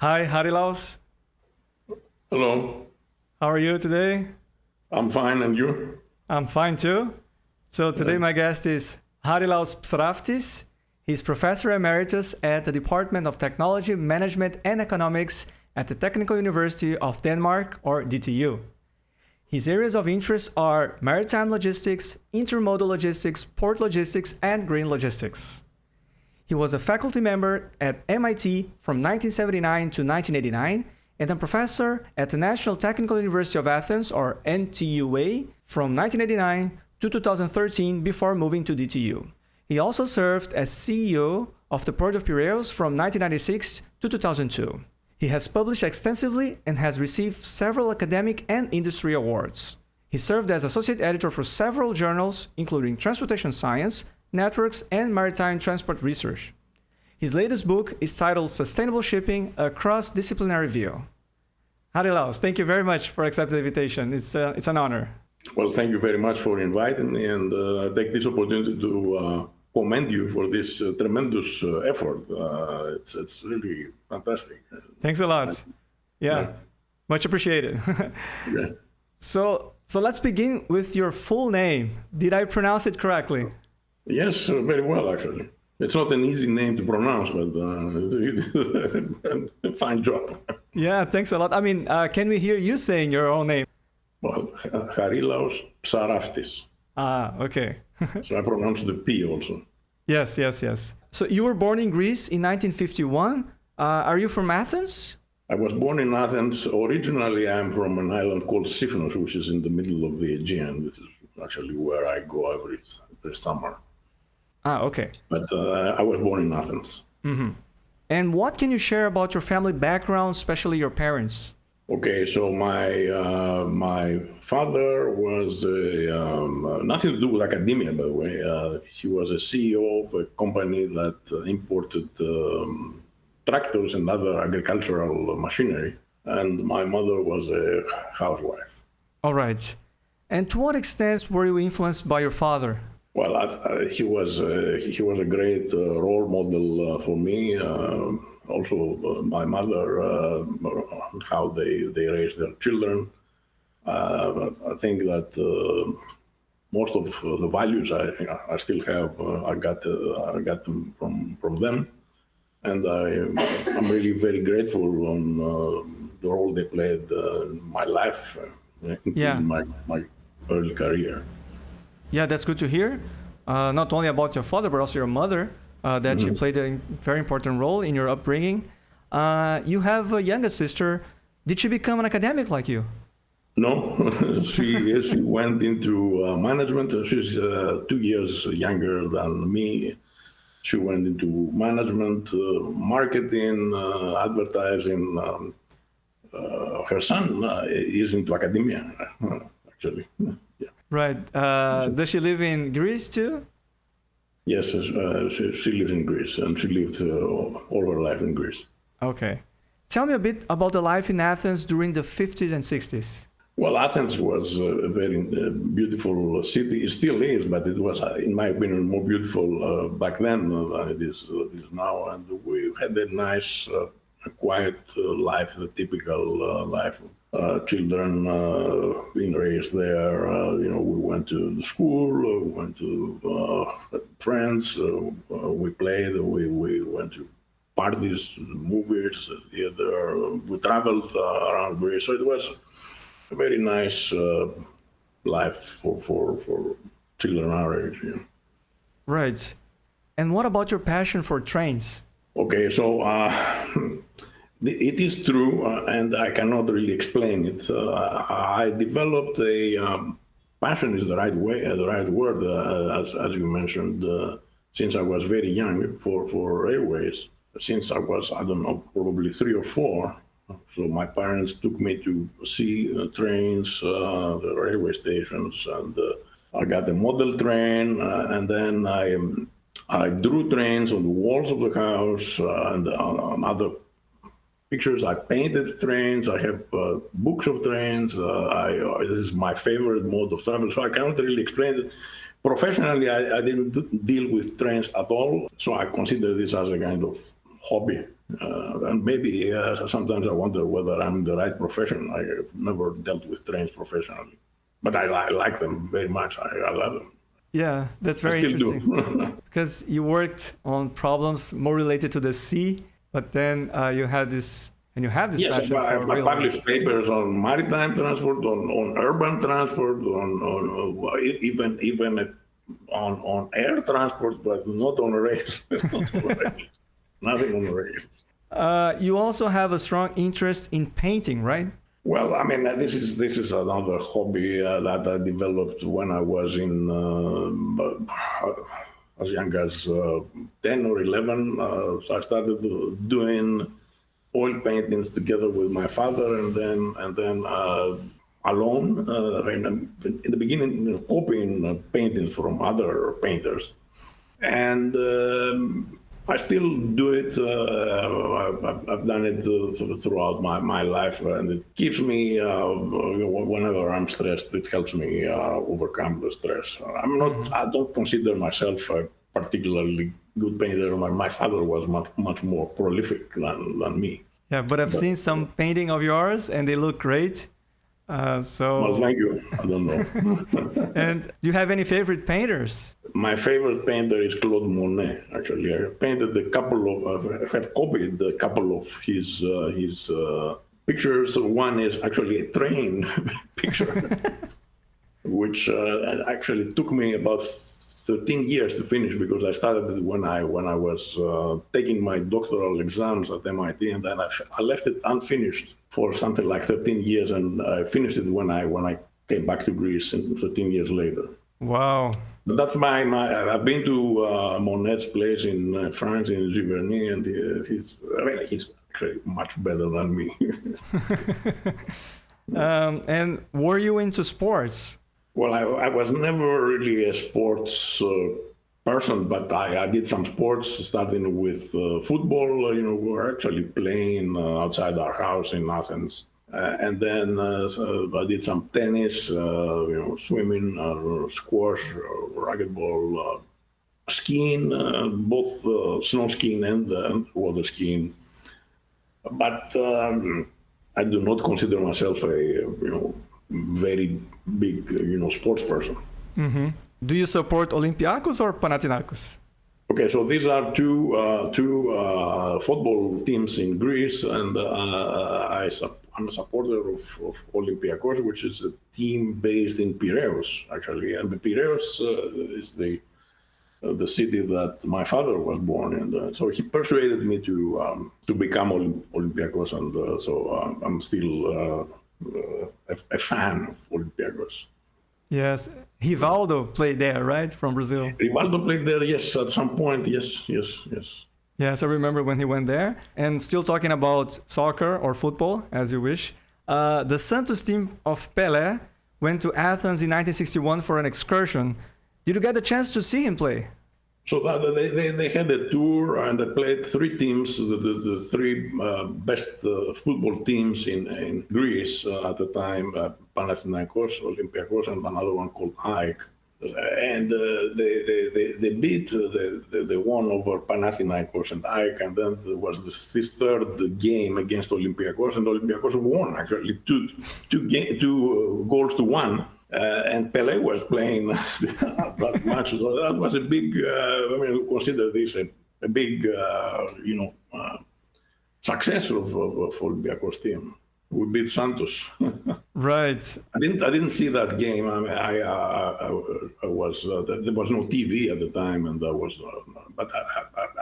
Hi, Harilaos. Hello, How are you today? I'm fine, and you? I'm fine too. So today Yes. my guest is Harilaos Psaraftis. He's Professor Emeritus at the Department of Technology, Management and Economics at the Technical University of Denmark, or DTU. His areas of interest are maritime logistics, intermodal logistics, port logistics, and green logistics. He was a faculty member at MIT from 1979 to 1989 and a professor at the National Technical University of Athens, or NTUA, from 1989 to 2013 before moving to DTU. He also served as CEO of the Port of Piraeus from 1996 to 2002. He has published extensively and has received several academic and industry awards. He served as associate editor for several journals, including Transportation Science, Networks, and Maritime Transport Research. His latest book is titled Sustainable Shipping, a Cross-Disciplinary View. Harilaos, thank you very much for accepting the invitation. It's an honor. Well, thank you very much for inviting me, and take this opportunity to commend you for this tremendous effort. It's really fantastic. Thanks a lot. Yeah. Much appreciated. Yeah. So let's begin with your full name. Did I pronounce it correctly? Yes, very well, actually. It's not an easy name to pronounce, but you did a fine job. Yeah, thanks a lot. I mean, can we hear you saying your own name? Well, Harilaos Psaraftis. Ah, okay. So I pronounce the P also. Yes. So you were born in Greece in 1951. Are you from Athens? I was born in Athens. Originally, I'm from an island called Siphinos, which is in the middle of the Aegean. This is actually where I go every summer. Ah, okay. But I was born in Athens. Mm-hmm. And what can you share about your family background, especially your parents? Okay, so my father was nothing to do with academia, by the way. He was a CEO of a company that imported tractors and other agricultural machinery, and my mother was a housewife. All right. And to what extent were you influenced by your father? Well, he was a great role model for me. Also, my mother, how they raised their children. I think that most of the values I still have, I got them from them, and I'm really very grateful on the role they played in my life, including my early career. Yeah, that's good to hear. Not only about your father, but also your mother, that she played a very important role in your upbringing. You have a younger sister. Did she become an academic like you? No, she went into management. She's 2 years younger than me. She went into management, marketing, advertising. Her son is into academia, actually. Yeah. Right. Does she live in Greece too? Yes, she lives in Greece, and she lived all her life in Greece. Okay. Tell me a bit about the life in Athens during the 50s and 60s. Well, Athens was a very beautiful city. It still is, but it was, in my opinion, more beautiful back then than it is now. And we had a nice, quiet life, the typical life. Children being raised there. We went to the school, we went to friends, we played, we went to parties, movies, theater. We traveled around Greece. So it was a very nice life for children our age. Yeah. Right. And what about your passion for trains? Okay, so it is true, and I cannot really explain it. I developed a passion is the right word, as you mentioned, since I was very young for railways. Since I was, I don't know, probably 3 or 4. So my parents took me to see trains, the railway stations, and I got a model train, and then I drew trains on the walls of the house and on other pictures. I painted trains. I have books of trains. This is my favorite mode of travel, so I cannot really explain it. Professionally, I didn't deal with trains at all, so I consider this as a kind of hobby. And maybe sometimes I wonder whether I'm in the right profession. I've never dealt with trains professionally, but I like them very much. I love them. Yeah, that's very I still interesting. do. Because you worked on problems more related to the sea, but then you had this, and you have this Yes, passion I've for rail. published papers on maritime transport, on urban transport, on even on air transport, but not on rail. Not on rail. Nothing on rail. You also have a strong interest in painting, right? Well, I mean, this is another hobby that I developed when I was in as young as 10 or 11. So I started doing oil paintings together with my father, and then alone. In the beginning, copying paintings from other painters, and I still do it. I've done it throughout my life, and it keeps me. Whenever I'm stressed, it helps me overcome the stress. I'm not. I don't consider myself a particularly good painter. My father was much more prolific than me. Yeah, but I've seen some painting of yours, and they look great. Well, thank you. I don't know. And do you have any favorite painters? My favorite painter is Claude Monet. Actually, I have painted I have copied a couple of his pictures. One is actually a train picture, which actually took me about 13 years to finish, because I started it when I was taking my doctoral exams at MIT, and then I left it unfinished for something like 13 years, and I finished it when I came back to Greece 13 years later. Wow. But that's I've been to Monet's place in France, in Giverny, and he's actually much better than me. And were you into sports? Well, I was never really a sports person, but I did some sports, starting with football. We were actually playing outside our house in Athens. And then I did some tennis, swimming, squash, racquetball, skiing, both snow skiing and water skiing. But I do not consider myself a very big sports person. Mm-hmm. Do you support Olympiacos or Panathinaikos? Okay, so these are two football teams in Greece, and I'm a supporter of Olympiacos, which is a team based in Piraeus, actually. And Piraeus is the city that my father was born in. So he persuaded me to become Olympiacos, and so I'm still a fan of Olympiacos. Yes, Rivaldo played there, right, from Brazil? Rivaldo played there, yes, at some point, yes. Yes, I remember when he went there. And still talking about soccer or football, as you wish, the Santos team of Pelé went to Athens in 1961 for an excursion. Did you get the chance to see him play? So they had a tour, and they played three teams, the three best football teams in Greece at the time, Panathinaikos, Olympiacos, and another one called AEK. And they beat, they won over Panathinaikos and AEK, and then there was this third game against Olympiacos, and Olympiacos won, actually, two goals to one. And Pelé was playing that match. So that was a big, consider this a big, success of Olympiacos team. We beat Santos. Right. I didn't see that game. I was there was no TV at the time, and but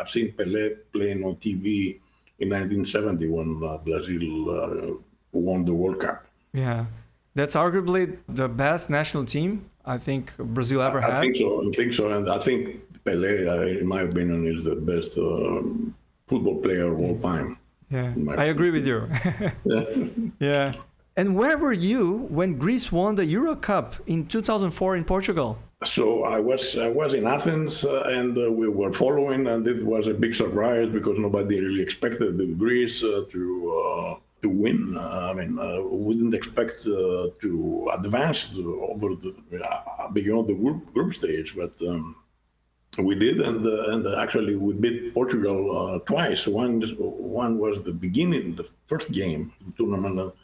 I've seen Pelé playing on TV in 1970 when Brazil won the World Cup. Yeah. That's arguably the best national team I think Brazil ever had. I think so. And I think Pelé, in my opinion, is the best football player of all time. Yeah, I agree with you. Yeah. And where were you when Greece won the Euro Cup in 2004 in Portugal? So I was in Athens, and we were following, and it was a big surprise because nobody really expected Greece to win. We didn't expect to advance over beyond the group stage, but We did, and actually we beat Portugal twice. One was the beginning, the first game of the tournament.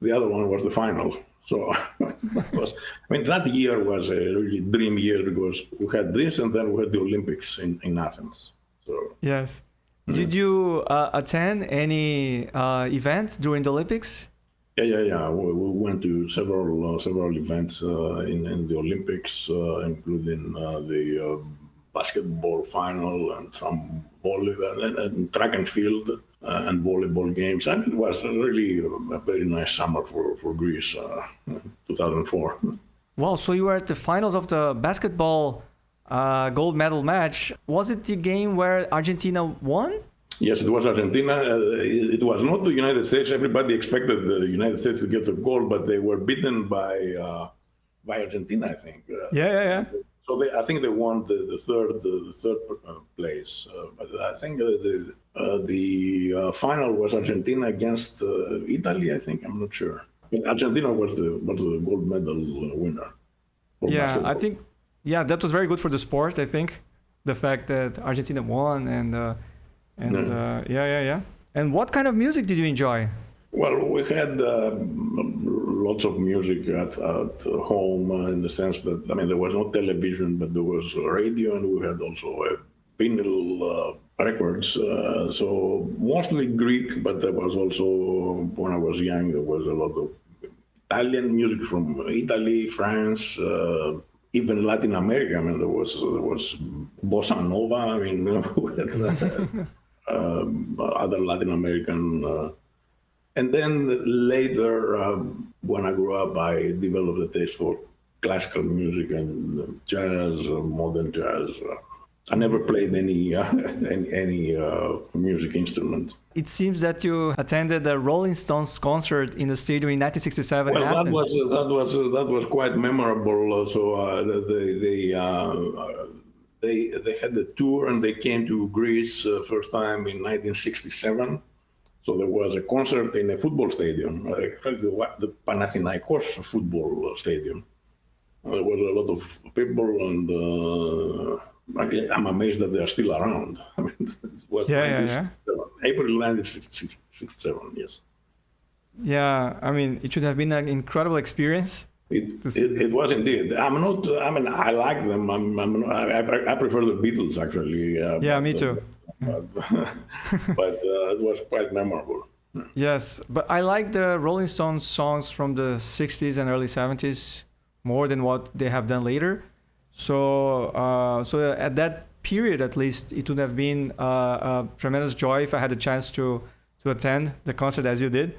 The other one was the final. So that year was a really dream year because we had this, and then we had the Olympics in Athens. So yes. Did you attend any event during the Olympics? Yeah. We went to several events in the Olympics, including the basketball final and some volleyball and track and field and volleyball games. And it was really a very nice summer for Greece, 2004. Wow, so you were at the finals of the basketball gold medal match. Was it the game where Argentina won? Yes, it was Argentina. It was not the United States. Everybody expected the United States to get the gold, but they were beaten by Argentina, I think. Yeah. So I think they won the third place. But I think the final was Argentina against Italy. I think, I'm not sure. But Argentina was the gold medal winner. Yeah, basketball. I think. Yeah, that was very good for the sport. I think the fact that Argentina won and. And what kind of music did you enjoy? Well, we had lots of music at home in the sense that, there was no television, but there was radio, and we had also vinyl records. So mostly Greek, but there was also, when I was young, there was a lot of Italian music from Italy, France, even Latin America. There was bossa nova. We had other Latin American, and then later, when I grew up, I developed a taste for classical music and jazz, modern jazz. I never played any music instrument. It seems that you attended a Rolling Stones concert in the stadium in 1967. Well, in Athens. that was quite memorable. So they had the tour, and they came to Greece first time in 1967. So there was a concert in a football stadium, the Panathinaikos football stadium. There was a lot of people, and I'm amazed that they are still around. It was 1967. April 1967, yes. Yeah, it should have been an incredible experience. It was indeed. I like them. I prefer the Beatles, actually. Me too. But it was quite memorable. Yes, but I like the Rolling Stones songs from the 60s and early 70s more than what they have done later. So at that period, at least, it would have been a tremendous joy if I had a chance to attend the concert as you did.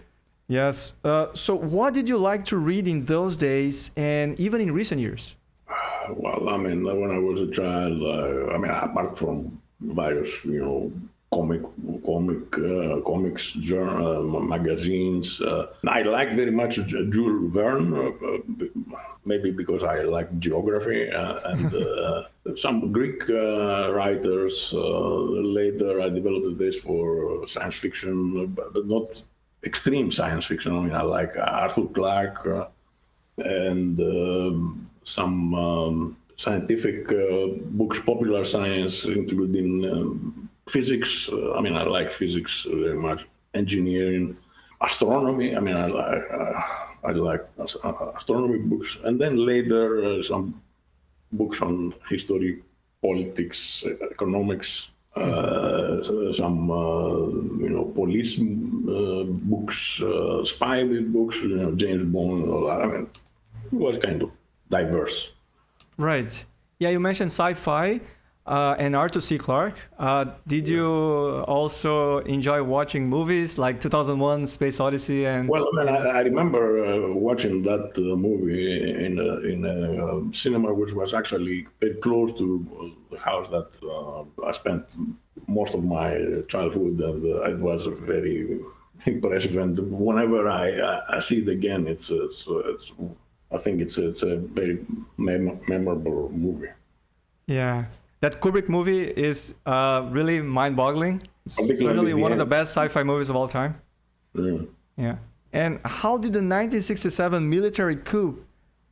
Yes. So what did you like to read in those days and even in recent years? Well, when I was a child, apart from various, comics, journal, magazines, I like very much Jules Verne, maybe because I like geography, and some Greek writers. Later, I developed a taste for science fiction, but not extreme science fiction. I like Arthur Clarke and some scientific books, popular science, including physics. I like physics very much. Engineering, astronomy. I like astronomy books, and then later some books on history, politics, economics. Some police books, spy books, James Bond, all that. It was kind of diverse. Right. Yeah, you mentioned sci-fi and Arthur C. Clarke. Did you also enjoy watching movies like 2001: Space Odyssey? Well, I remember watching that movie in a cinema which was actually very close to the house that I spent most of my childhood, and it was very impressive. And whenever I see it again, I think it's a very memorable movie. Yeah. That Kubrick movie is really mind-boggling. Certainly one of the best sci-fi movies of all time. Yeah. And how did the 1967 military coup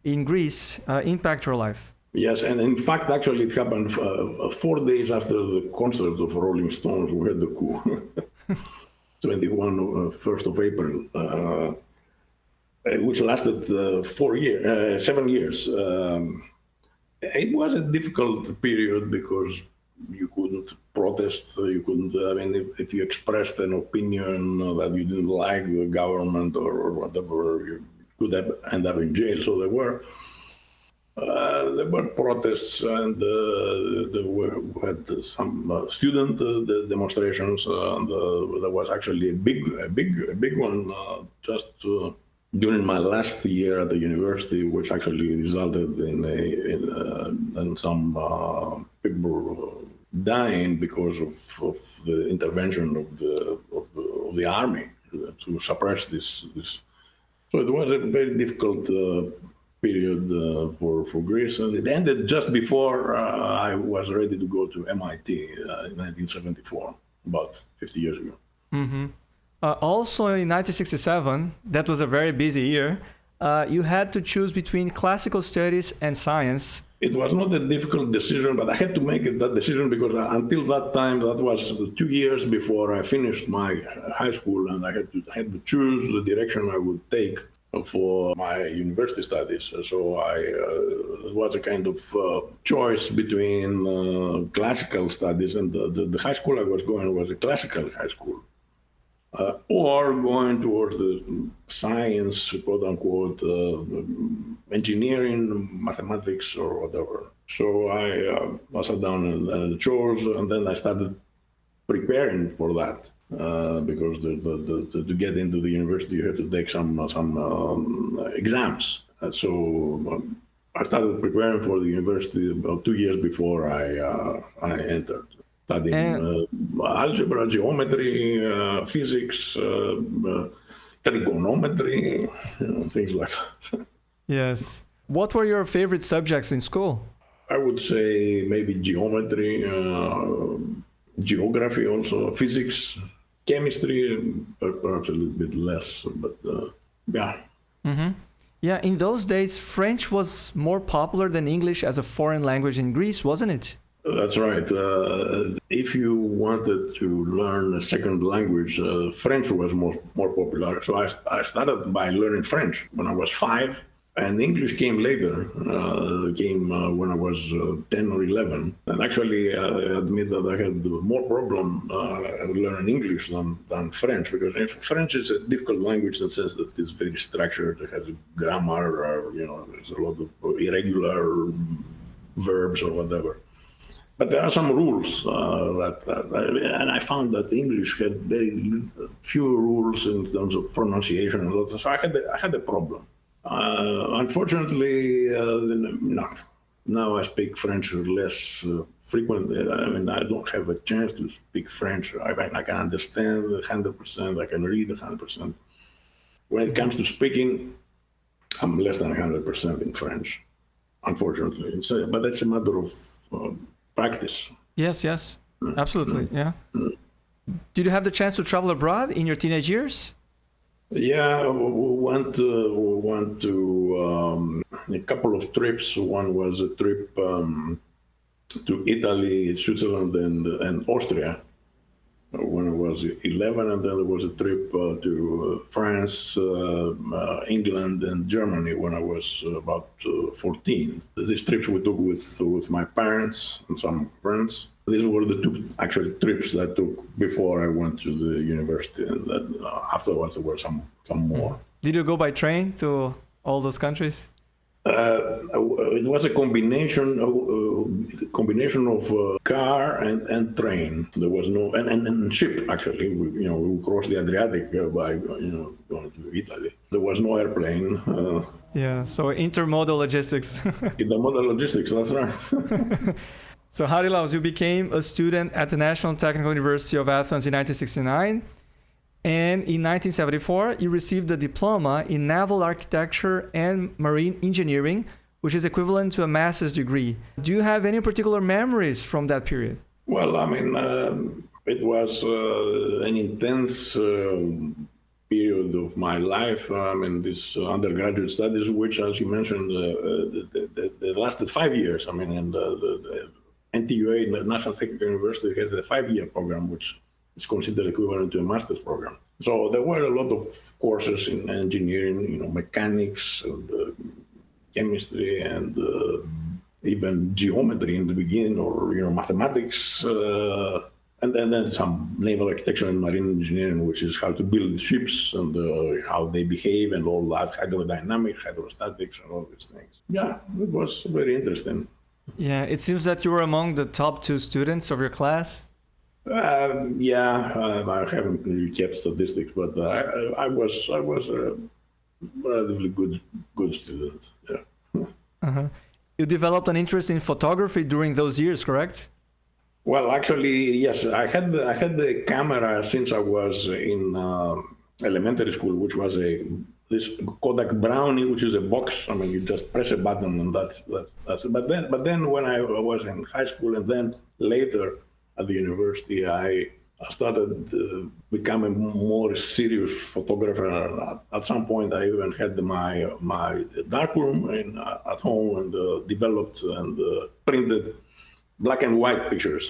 in Greece impact your life? Yes, and in fact, actually, it happened 4 days after the concert of Rolling Stones. We had the coup, 1st of April, which lasted 7 years. It was a difficult period because you couldn't protest. You couldn't. I mean, if you expressed an opinion that you didn't like the government or whatever, you could end up in jail. So there were protests, and we had some student demonstrations, and there was actually a big one just during my last year at the university, which actually resulted in some people dying because of the intervention of the army to suppress this. So it was a very difficult period for Greece, and it ended just before I was ready to go to MIT in 1974, about 50 years ago. Mm-hmm. Also in 1967, that was a very busy year, you had to choose between classical studies and science. It was not a difficult decision, but I had to make that decision because until that time, that was 2 years before I finished my high school, and I had to choose the direction I would take for my university studies. So it was a kind of choice between classical studies, and the high school I was going was a classical high school. Or going towards the science, quote unquote, engineering, mathematics, or whatever. So I sat down and chose, and then I started preparing for that because to get into the university, you have to take some exams. So I started preparing for the university about 2 years before I entered. Studying algebra, geometry, physics, trigonometry, things like that. Yes. What were your favorite subjects in school? I would say maybe geometry, geography also, physics, chemistry, perhaps a little bit less, but yeah. Mm-hmm. Yeah, in those days, French was more popular than English as a foreign language in Greece, wasn't it? That's right. If you wanted to learn a second language, French was more popular. So I started by learning French when I was 5, and English came later. Came when I was 10 or 11. And actually, I admit that I had more problem learning English than French, because French is a difficult language in the sense that it's very structured. It has grammar, there's a lot of irregular verbs or whatever. But there are some rules and I found that English had very few rules in terms of pronunciation and all that. So I had a problem. Unfortunately, now I speak French less frequently. I mean, I don't have a chance to speak French. I can understand 100%. I can read 100%. When it comes to speaking, I'm less than 100% in French, unfortunately. But that's a matter of practice. Yes, absolutely, yeah. Did you have the chance to travel abroad in your teenage years? Yeah, we went to a couple of trips. One was a trip to Italy, Switzerland, and Austria when I was 11, and then there was a trip to France, England, and Germany when I was about 14. These trips we took with my parents and some friends. These were the 2 actual trips that I took before I went to the university, and then afterwards there were some more. Did you go by train to all those countries? It was a combination of car and train. There was no and ship actually. We crossed the Adriatic by going to Italy. There was no airplane. So intermodal logistics. Intermodal logistics. That's right. So Harilaos, you became a student at the National Technical University of Athens in 1969. And in 1974, you received a diploma in Naval Architecture and Marine Engineering, which is equivalent to a master's degree. Do you have any particular memories from that period? Well, I mean, it was an intense period of my life, this undergraduate studies, which, as you mentioned, they lasted 5 years. And the NTUA, the National Technical University, has a 5-year program, which is considered equivalent to a master's program. So there were a lot of courses in engineering, mechanics and chemistry and even geometry in the beginning, or mathematics. And then some naval architecture and marine engineering, which is how to build ships and how they behave and all that, hydrodynamics, hydrostatics, and all these things. Yeah, it was very interesting. Yeah, it seems that you were among the top 2 students of your class. I haven't really kept statistics, but I was a relatively good student. Yeah. Uh-huh. You developed an interest in photography during those years, correct? Well, actually, yes. I had the camera since I was in elementary school, which was this Kodak Brownie, which is a box. You just press a button and that's it. But then when I was in high school and then later at the university, I started becoming more serious photographer. At some point, I even had my darkroom at home and developed and printed black and white pictures.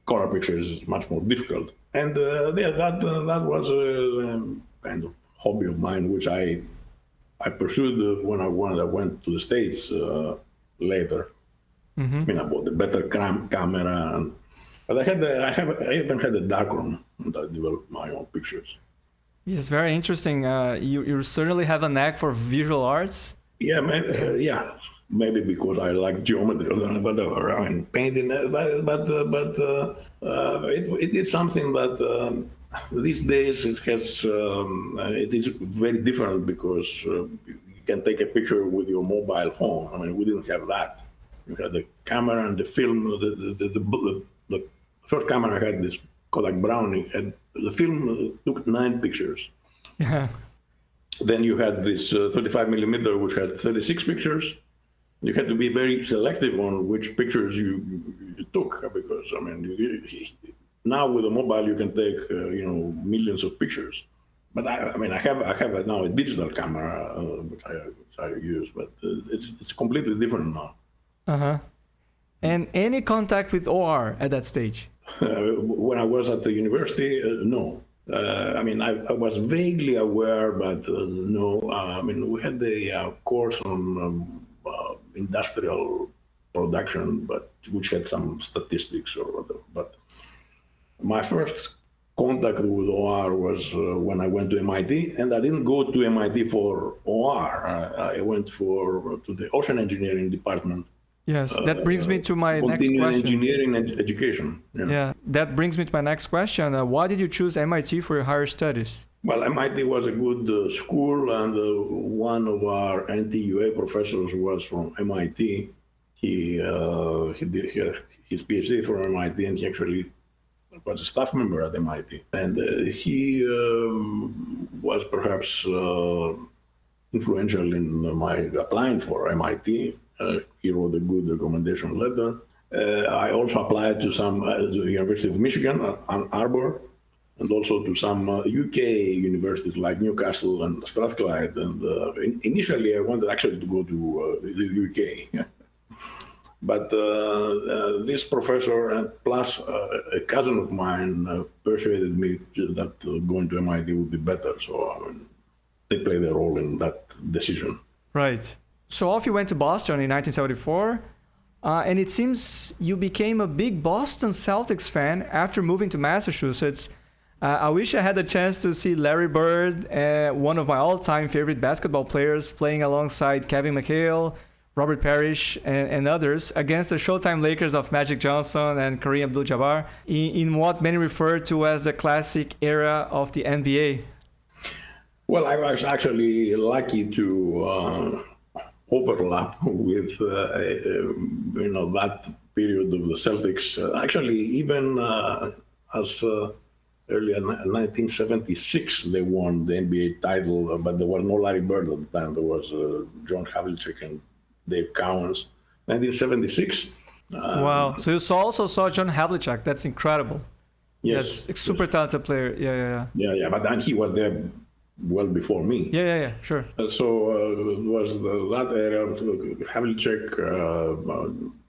Color pictures is much more difficult. And that was a kind of hobby of mine, which I pursued when I went to the States later. Mm-hmm. I bought a better camera, but I even had a darkroom, and I developed my own pictures. Yes, very interesting. You certainly have a knack for visual arts. Yeah, yeah. Maybe because I like geometry or whatever, painting, but it is something that these days it is very different because you can take a picture with your mobile phone. We didn't have that. You had the camera and the film. The first camera I had, this Kodak Brownie, and the film took 9 pictures. Yeah. Then you had this 35 millimeter, which had 36 pictures. You had to be very selective on which pictures you took, because now with a mobile you can take millions of pictures. But I have now a digital camera which I use, but it's completely different now. Uh-huh. And any contact with OR at that stage? When I was at the university, no. I was vaguely aware, but no. We had a course on industrial production, but which had some statistics or whatever. But my first contact with OR was when I went to MIT, and I didn't go to MIT for OR. I went to the ocean engineering department. Yes, that brings me to my next question. Continuing engineering and education. Yeah, that brings me to my next question. Why did you choose MIT for your higher studies? Well, MIT was a good school, and one of our NTUA professors was from MIT. He did his PhD from MIT, and he actually was a staff member at MIT. And he was perhaps influential in my applying for MIT. He wrote a good recommendation letter. I also applied to the University of Michigan at Ann Arbor, and also to some UK universities like Newcastle and Strathclyde. And initially, I wanted actually to go to the UK. But this professor, and plus a cousin of mine, persuaded me that going to MIT would be better. So they played a role in that decision. Right. So off you went to Boston in 1974, and it seems you became a big Boston Celtics fan after moving to Massachusetts. I wish I had the chance to see Larry Bird, one of my all-time favorite basketball players, playing alongside Kevin McHale, Robert Parrish, and others against the Showtime Lakers of Magic Johnson and Kareem Abdul-Jabbar in what many refer to as the classic era of the NBA. Well, I was actually lucky to overlap with that period of the Celtics. Actually, even as early in 1976, they won the NBA title, but there was no Larry Bird at the time. There was John Havlicek and Dave Cowens. 1976. Wow! So you also saw John Havlicek. That's incredible. Yes. Yes, super talented player. Yeah. But then he was there well before me. Yeah, sure. So it was that area of Havlicek,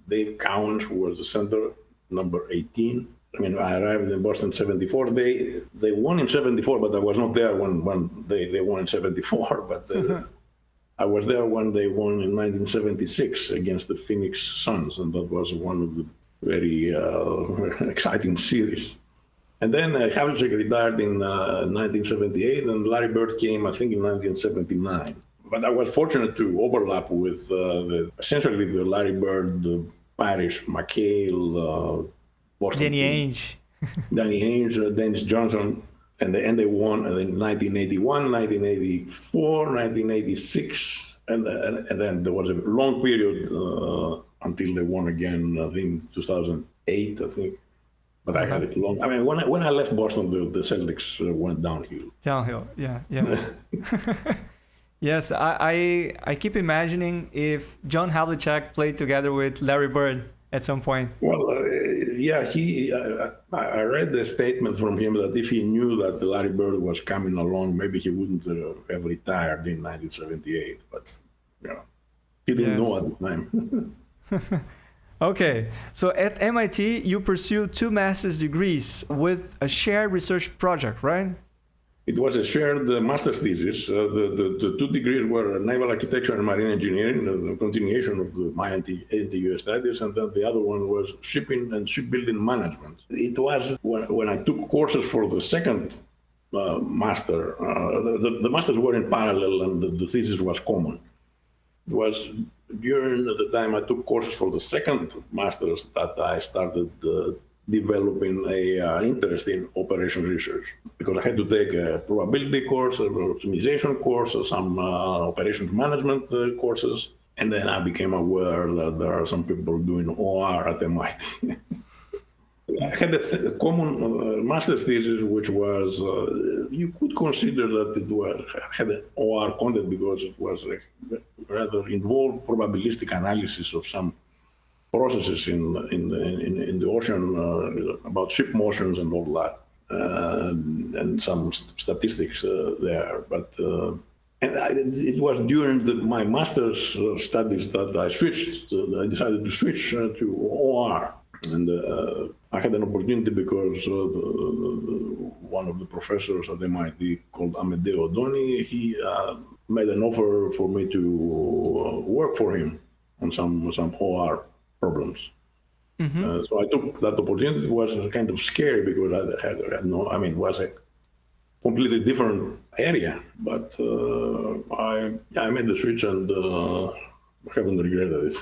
Dave Cowens, who was the center, number 18. I mean, I arrived in Boston in 74. They won in 74, but I was not there when they won in 74. But I was there when they won in 1976 against the Phoenix Suns, and that was one of the very exciting series. And then Havlicek retired in 1978, and Larry Bird came, I think, in 1979. But I was fortunate to overlap with essentially the Larry Bird, the Parrish, McHale, Boston Danny team. Ainge. Danny Ainge, Dennis Johnson, and they won in 1981, 1984, 1986, and then there was a long period until they won again, I think 2008, I think. But I had it long. I mean, when I left Boston, the Celtics went downhill. Downhill, yeah. Yes, I keep imagining if John Havlicek played together with Larry Bird at some point. Well, yeah, I read the statement from him that if he knew that Larry Bird was coming along, maybe he wouldn't have retired in 1978. But, he didn't know at the time. Okay, so at MIT, you pursued 2 master's degrees with a shared research project, right? It was a shared master's thesis. The 2 degrees were naval architecture and marine engineering, the continuation of my NTUA studies, and then the other one was shipping and shipbuilding management. It was when I took courses for the second master, the masters were in parallel and the thesis was common. It was during the time I took courses for the second master's that I started developing an interest in operations research, because I had to take a probability course, an optimization course, some operations management courses, and then I became aware that there are some people doing OR at MIT. I had a common master's thesis, which was, you could consider that it had an OR content because it was rather involved probabilistic analysis of some processes in the ocean about ship motions and all that, and some statistics there. But it was during my master's studies that I decided to switch to OR. And I had an opportunity because one of the professors at MIT called Amedeo Doni, he made an offer for me to work for him on some OR problems. So I took that opportunity. It was kind of scary because I had it was a completely different area, but I made the switch and I haven't regretted it.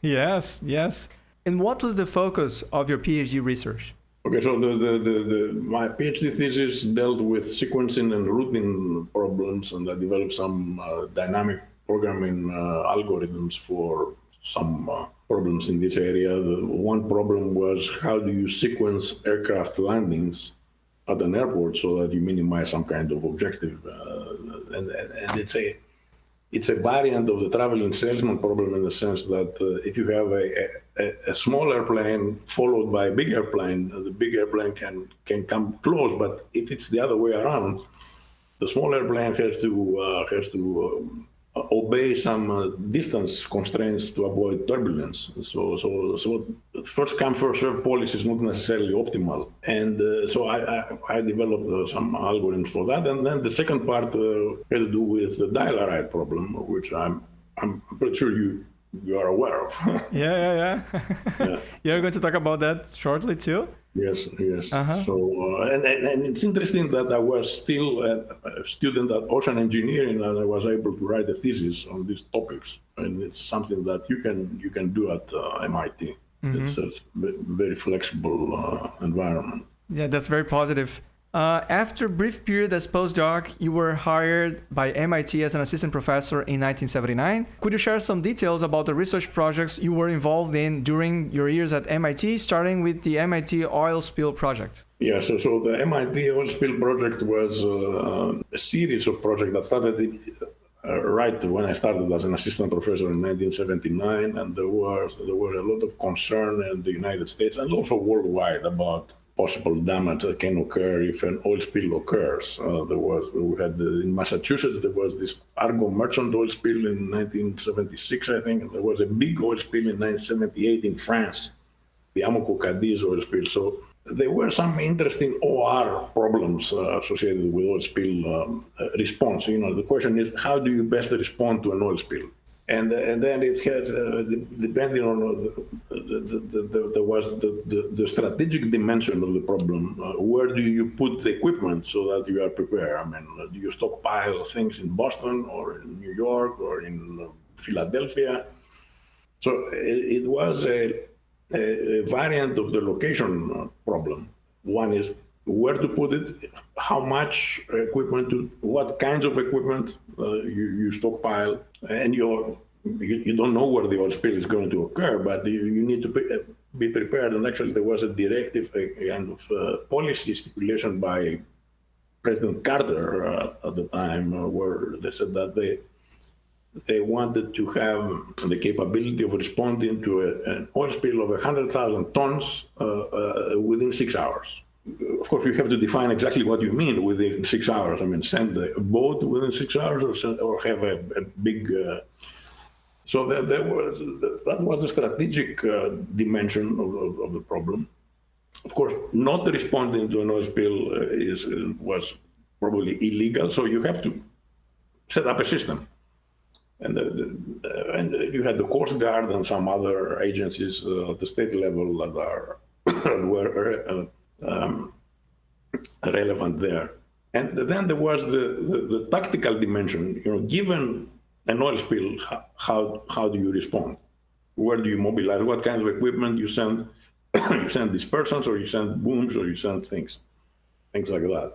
Yes. And what was the focus of your PhD research? Okay, so my PhD thesis dealt with sequencing and routing problems, and I developed some dynamic programming algorithms for some problems in this area. One problem was how do you sequence aircraft landings at an airport so that you minimize some kind of objective, and it's a variant of the traveling salesman problem in the sense that if you have a small airplane followed by a big airplane, the big airplane can come close, but if it's the other way around, the small airplane has to obey some distance constraints to avoid turbulence. So first come, first serve policy is not necessarily optimal. And so I developed some algorithms for that. And then the second part had to do with the dial-a-ride problem, which I'm pretty sure you are aware of. Yeah. You're going to talk about that shortly too? Yes. Uh-huh. So, and it's interesting that I was still a student at ocean engineering, and I was able to write a thesis on these topics. And it's something that you can do at MIT. It's a very flexible environment. Yeah, that's very positive. After a brief period as postdoc, you were hired by MIT as an assistant professor in 1979. Could you share some details about the research projects you were involved in during your years at MIT, starting with the MIT oil spill project? Yeah, so the MIT oil spill project was a series of projects that started right when I started as an assistant professor in 1979, and there was a lot of concern in the United States and also worldwide about possible damage that can occur if an oil spill occurs. We had in Massachusetts, there was this Argo merchant oil spill in 1976, I think. There was a big oil spill in 1978 in France, the Amoco Cadiz oil spill. So there were some interesting OR problems associated with oil spill response. The question is, how do you best respond to an oil spill? And then it had, depending on there was the strategic dimension of the problem. Where do you put the equipment so that you are prepared? I mean, do you stockpile things in Boston or in New York or in Philadelphia? So it was a variant of the location problem. One is where to put it, how much equipment, what kinds of equipment you stockpile, and you don't know where the oil spill is going to occur, but you need to be prepared. And actually, there was a directive, a kind of policy stipulation by President Carter at the time, where they said that they wanted to have the capability of responding to an oil spill of 100,000 tons within 6 hours. Of course, you have to define exactly what you mean within 6 hours. I mean, send a boat within 6 hours or have a big... So that was a strategic dimension of the problem. Of course, not responding to an oil spill was probably illegal, so you have to set up a system. And you had the Coast Guard and some other agencies at the state level that were relevant there. And then there was the tactical dimension. Given an oil spill, how do you respond? Where do you mobilize? What kind of equipment you send? You send dispersants, or you send booms, or you send things like that.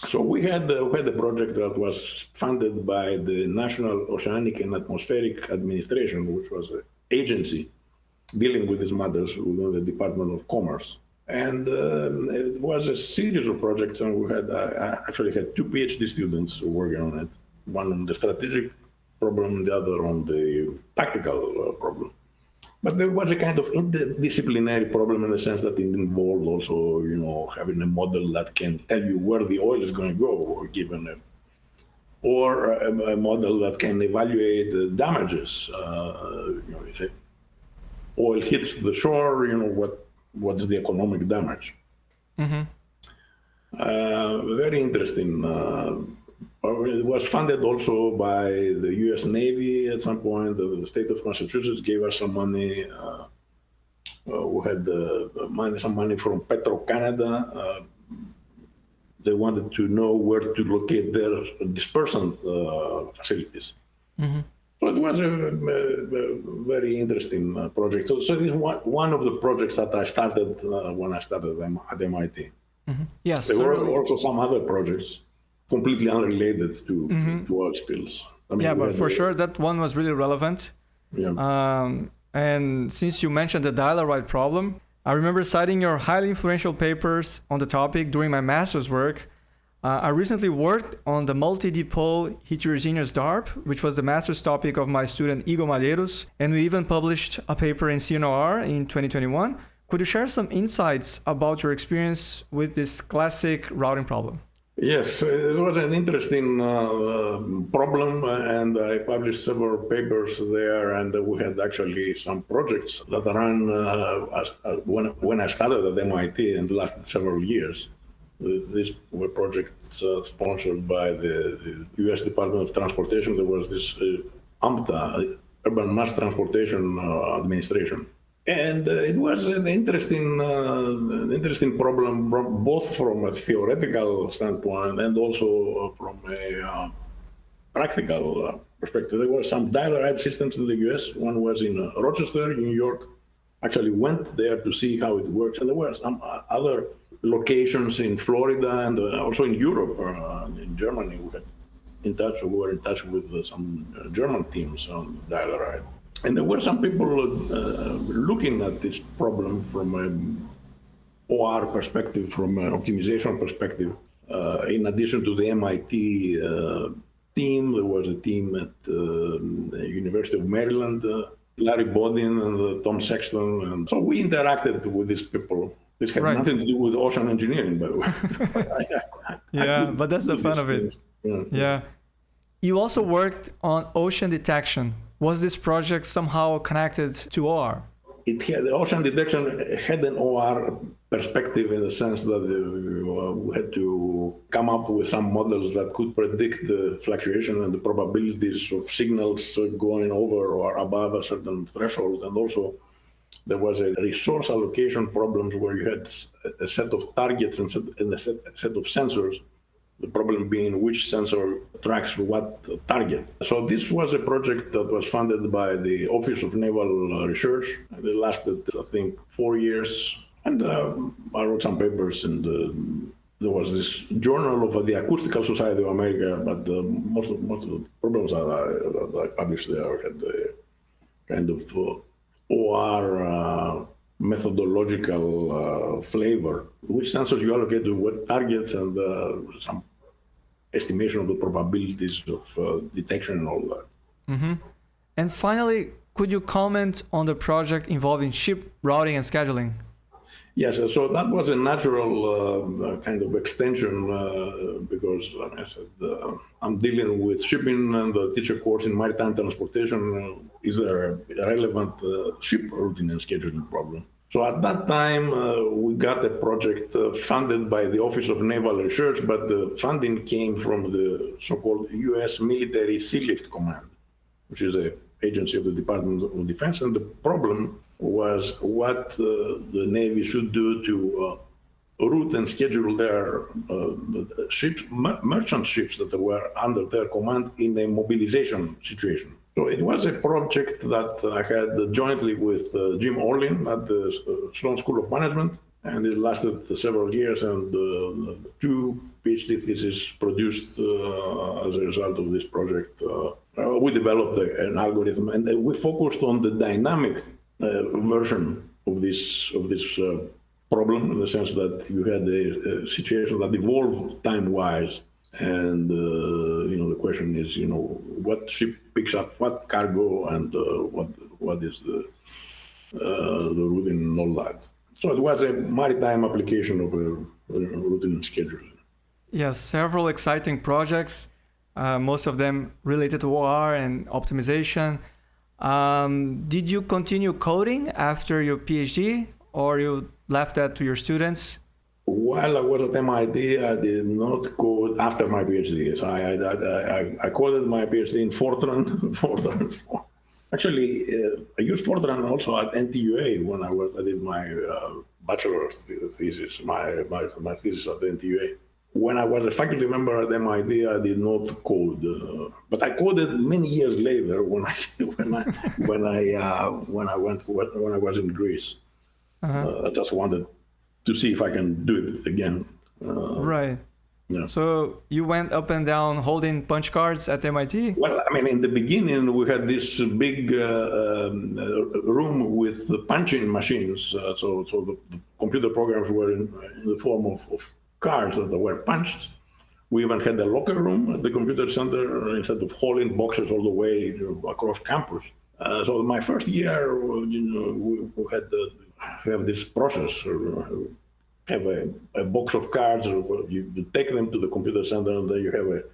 So we had a project that was funded by the National Oceanic and Atmospheric Administration, which was an agency dealing with these matters within the Department of Commerce. And it was a series of projects, and we had actually had 2 PhD students working on it, one on the strategic problem, the other on the tactical problem. But there was a kind of interdisciplinary problem in the sense that it involved also, having a model that can tell you where the oil is going to go, or a model that can evaluate the damages. If oil hits the shore, what's the economic damage? Mm-hmm. Very interesting. It was funded also by the U.S. Navy at some point. The state of Massachusetts gave us some money. We had some money from Petro-Canada. They wanted to know where to locate their dispersant facilities. Mm-hmm. So it was a very interesting project. So this is one of the projects that I started when I started at MIT. Mm-hmm. Yes, there were also some other projects completely unrelated to oil spills. But for sure that one was really relevant. Yeah. And since you mentioned the dial-a-ride problem, I remember citing your highly influential papers on the topic during my master's work. I recently worked on the multi-dipole heterogeneous DARP, which was the master's topic of my student Igor Malheiros, and we even published a paper in CNOR in 2021. Could you share some insights about your experience with this classic routing problem? Yes, it was an interesting problem, and I published several papers there, and we had actually some projects that ran when I started at MIT and lasted several years. These were projects sponsored by the U.S. Department of Transportation. There was this AMTA, Urban Mass Transportation Administration. And it was an interesting problem, both from a theoretical standpoint and also from a practical perspective. There were some dial-a-ride systems in the U.S. One was in Rochester, New York. Actually went there to see how it works. And there were some other locations in Florida and also in Europe, in Germany. We were in touch with some German teams on dial-a-ride. And there were some people looking at this problem from an OR perspective, from an optimization perspective. In addition to the MIT team, there was a team at the University of Maryland, Larry Bodin and Tom Sexton. And so we interacted with these people This had Right. nothing to do with ocean engineering, by the way. Yeah, but that's the do fun these of it. things. Yeah. Yeah. You also worked on ocean detection. Was this project somehow connected to OR? It had, the ocean detection had an OR perspective in the sense that we had to come up with some models that could predict the fluctuation and the probabilities of signals going over or above a certain threshold. And also there was a resource allocation problem where you had a set of targets and a set of sensors. The problem being which sensor tracks what target. So this was a project that was funded by the Office of Naval Research. It lasted, I think, 4 years. And I wrote some papers, and there was this journal of the Acoustical Society of America, but most of the problems that I published there had the kind of OR methodological flavor, which sensors you allocate to what targets, and some estimation of the probabilities of detection and all that. Mm-hmm. And finally, could you comment on the project involving ship routing and scheduling? Yes, so that was a natural kind of extension because, like I said, I'm dealing with shipping, and the teacher course in maritime transportation is a relevant ship routing and scheduling problem. So at that time, we got a project funded by the Office of Naval Research, but the funding came from the so-called U.S. Military Sea Lift Command, which is an agency of the Department of Defense. And the problem was what the Navy should do to route and schedule their ships, merchant ships that were under their command in a mobilization situation. So it was a project that I had jointly with Jim Orlin at the Sloan School of Management, and it lasted several years, and 2 PhD theses produced as a result of this project. We developed an algorithm, and we focused on the dynamic version of this problem, in the sense that you had a situation that evolved time-wise. And the question is, what ship picks up what cargo, and what is the routing and all that. So it was a maritime application of routing and scheduling. Yes, several exciting projects, most of them related to OR and optimization. Did you continue coding after your PhD, or you left that to your students? While I was at MIT, I did not code after my PhD. So I coded my PhD in Fortran. Actually, I used Fortran also at NTUA when I did my bachelor thesis, my thesis at NTUA. When I was a faculty member at MIT, I did not code, but I coded many years later when I was in Greece. I just wanted to see if I can do it again. Right. Yeah. So you went up and down holding punch cards at MIT? Well, I mean, in the beginning, we had this big room with punching machines. So the computer programs were in the form of cards that were punched. We even had a locker room at the computer center instead of hauling boxes all the way across campus. So my first year, we had have this process. Have a box of cards, you take them to the computer center, and then you have a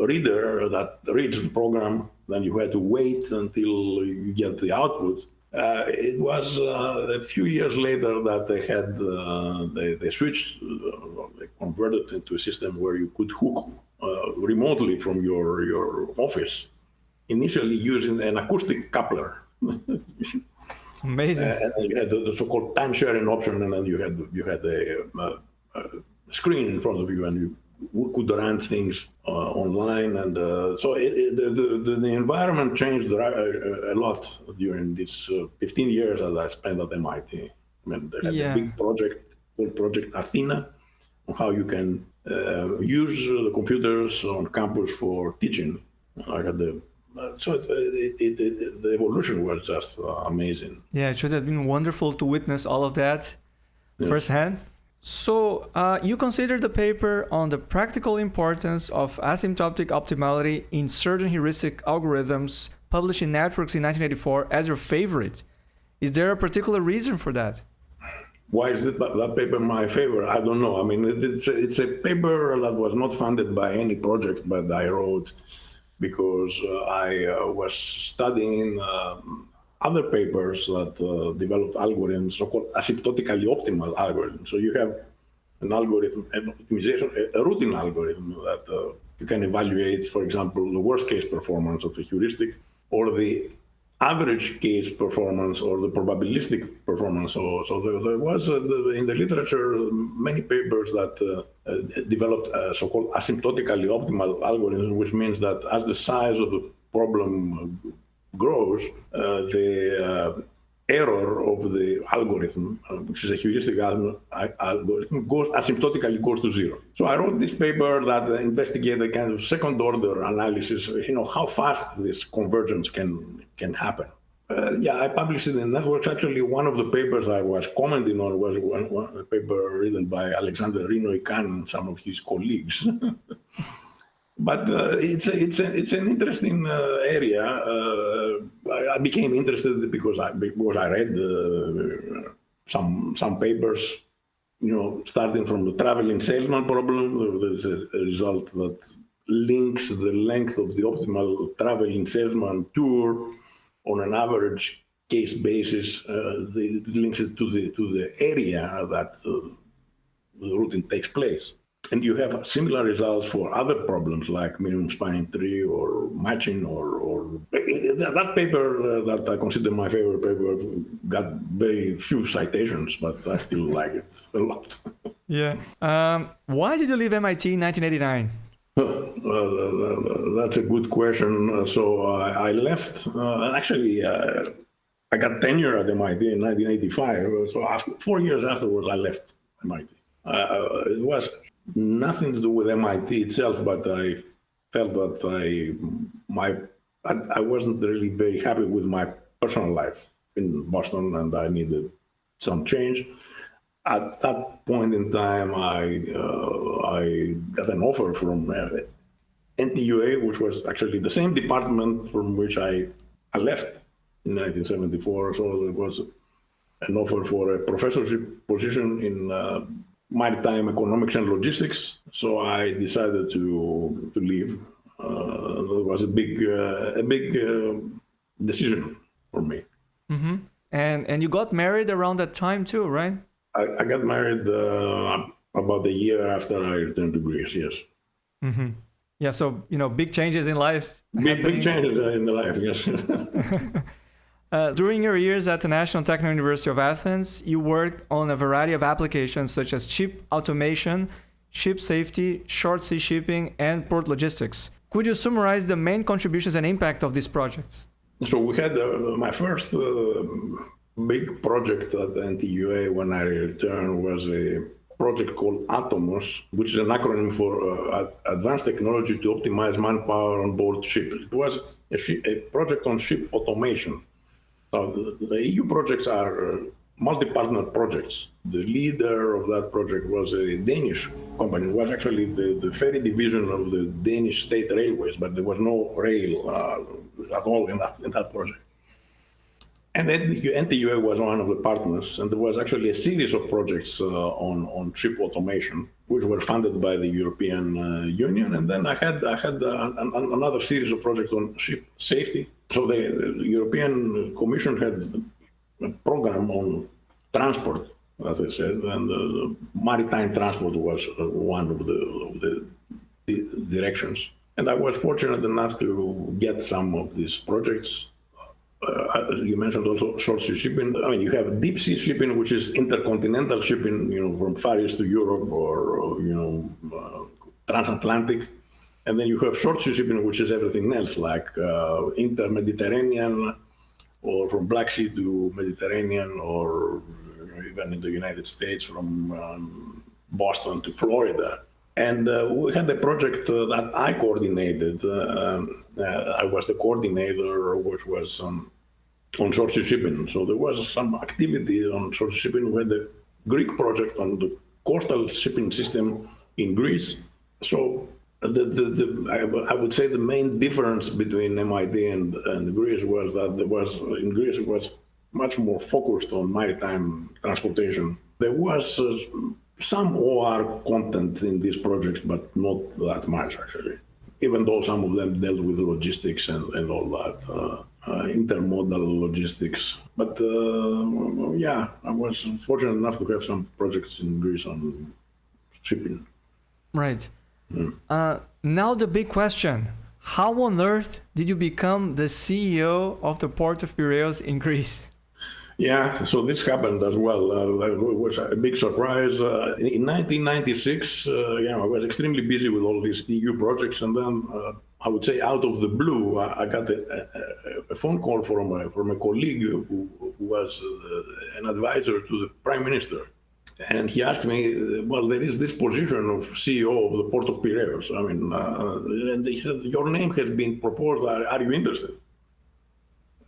reader that reads the program. Then you had to wait until you get the output. It was a few years later that they had they switched, they converted into a system where you could hook remotely from your office, initially using an acoustic coupler. Amazing. And then you had the so-called time sharing option, and then you had a screen in front of you, and you could run things online, and so the environment changed a lot during these 15 years that I spent at MIT. I mean, they had a big project called Project Athena, on how you can use the computers on campus for teaching. I had so the evolution was just amazing. Yeah, it should have been wonderful to witness all of that firsthand. So you consider the paper on the practical importance of asymptotic optimality in certain heuristic algorithms published in Networks in 1984 as your favorite. Is there a particular reason for that? Why is that paper my favorite? I don't know. I mean, it's a paper that was not funded by any project, but I wrote because I was studying other papers that developed algorithms, so-called asymptotically optimal algorithms. So you have an algorithm, an optimization, a routing algorithm that you can evaluate, for example, the worst case performance of the heuristic or the average case performance or the probabilistic performance. So there was in the literature many papers that developed so-called asymptotically optimal algorithms, which means that as the size of the problem grows, the error of the algorithm, which is a heuristic algorithm, asymptotically goes to zero. So I wrote this paper that investigated kind of second order analysis, how fast this convergence can happen. I published it in Networks. Actually, one of the papers I was commenting on was a paper written by Alexander Rinoy-Khan and some of his colleagues. But it's an interesting area. I became interested because I read some papers, starting from the traveling salesman problem. There's a result that links the length of the optimal traveling salesman tour on an average case basis. It links it to the area that the routing takes place. And you have similar results for other problems like minimum spanning tree or matching or that paper that I consider my favorite paper got very few citations, but I still like it a lot. Yeah. Why did you leave MIT in 1989? That's a good question. So I left. Actually, I got tenure at MIT in 1985. So 4 years afterwards, I left MIT. It was nothing to do with MIT itself, but I felt that I wasn't really very happy with my personal life in Boston, and I needed some change. At that point in time, I got an offer from NTUA, which was actually the same department from which I left in 1974. So there was an offer for a professorship position in Maritime economics and logistics. So I decided to leave. That was a big decision for me. Mm-hmm. And you got married around that time too, right? I got married about a year after I returned to Greece, yes. Mm-hmm. Yeah, so, big changes in life. Big changes in the life, yes. During your years at the National Technical University of Athens, you worked on a variety of applications such as ship automation, ship safety, short sea shipping, and port logistics. Could you summarize the main contributions and impact of these projects? So we had my first big project at NTUA when I returned was a project called Atomos, which is an acronym for Advanced Technology to Optimize Manpower on Board Ship. It was a project on ship automation. The EU projects are multi-partner projects. The leader of that project was a Danish company. It was actually the ferry division of the Danish state railways, but there was no rail at all in that project. And then NTUA was one of the partners, and there was actually a series of projects on ship automation, which were funded by the European Union. And then I had another series of projects on ship safety. So the European Commission had a program on transport, as I said, and maritime transport was one of the directions. And I was fortunate enough to get some of these projects. You mentioned also short sea shipping. I mean, you have deep sea shipping, which is intercontinental shipping, from Far East to Europe or transatlantic. And then you have short sea shipping, which is everything else, like inter-Mediterranean or from Black Sea to Mediterranean, or even in the United States from Boston to Florida. And we had a project that I coordinated. I was the coordinator, which was on short sea shipping. So there was some activity on short sea shipping. We had the Greek project on the coastal shipping system in Greece. So I would say the main difference between MIT and Greece was that in Greece it was much more focused on maritime transportation, There was some OR content in these projects, but not that much actually. Even though some of them dealt with logistics and all that, intermodal logistics. But yeah, I was fortunate enough to have some projects in Greece on shipping. Right. Now the big question. How on earth did you become the CEO of the Port of Piraeus in Greece? Yeah, so this happened as well. It was a big surprise. In 1996, I was extremely busy with all these EU projects, and then I would say out of the blue, I got a phone call from a colleague who was an advisor to the Prime Minister. And he asked me, well, there is this position of CEO of the Port of Piraeus. I mean, and he said, your name has been proposed. Are you interested?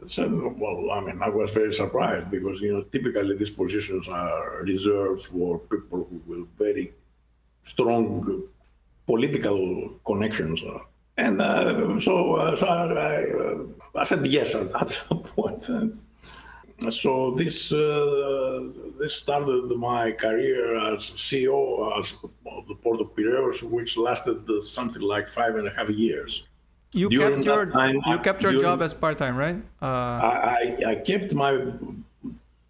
I said, well, I mean, I was very surprised because, typically these positions are reserved for people with very strong political connections. And so I said yes at some point. And so this started my career as CEO of the Port of Piraeus, which lasted something like 5.5 years. You kept your job as part-time, right? I kept my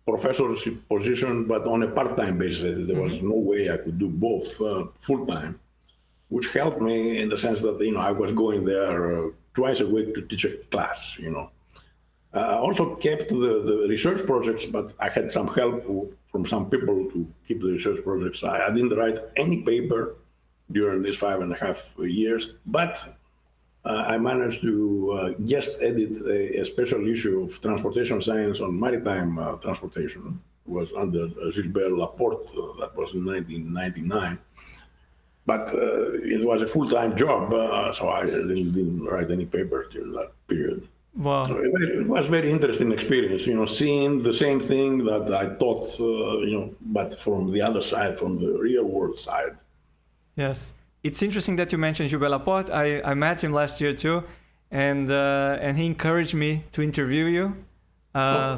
professorship position, but on a part-time basis. There was no way I could do both full-time, which helped me in the sense that I was going there twice a week to teach a class. I also kept the research projects, but I had some help from some people to keep the research projects. I didn't write any paper during these 5.5 years, but I managed to guest edit a special issue of transportation science on maritime transportation. It was under Gilbert Laporte, that was in 1999. But it was a full-time job, so I really didn't write any papers during that period. Wow. So it was a very interesting experience, seeing the same thing that I taught, but from the other side, from the real world side. Yes. It's interesting that you mentioned Gilbert Laporte. I met him last year too, and he encouraged me to interview you. Very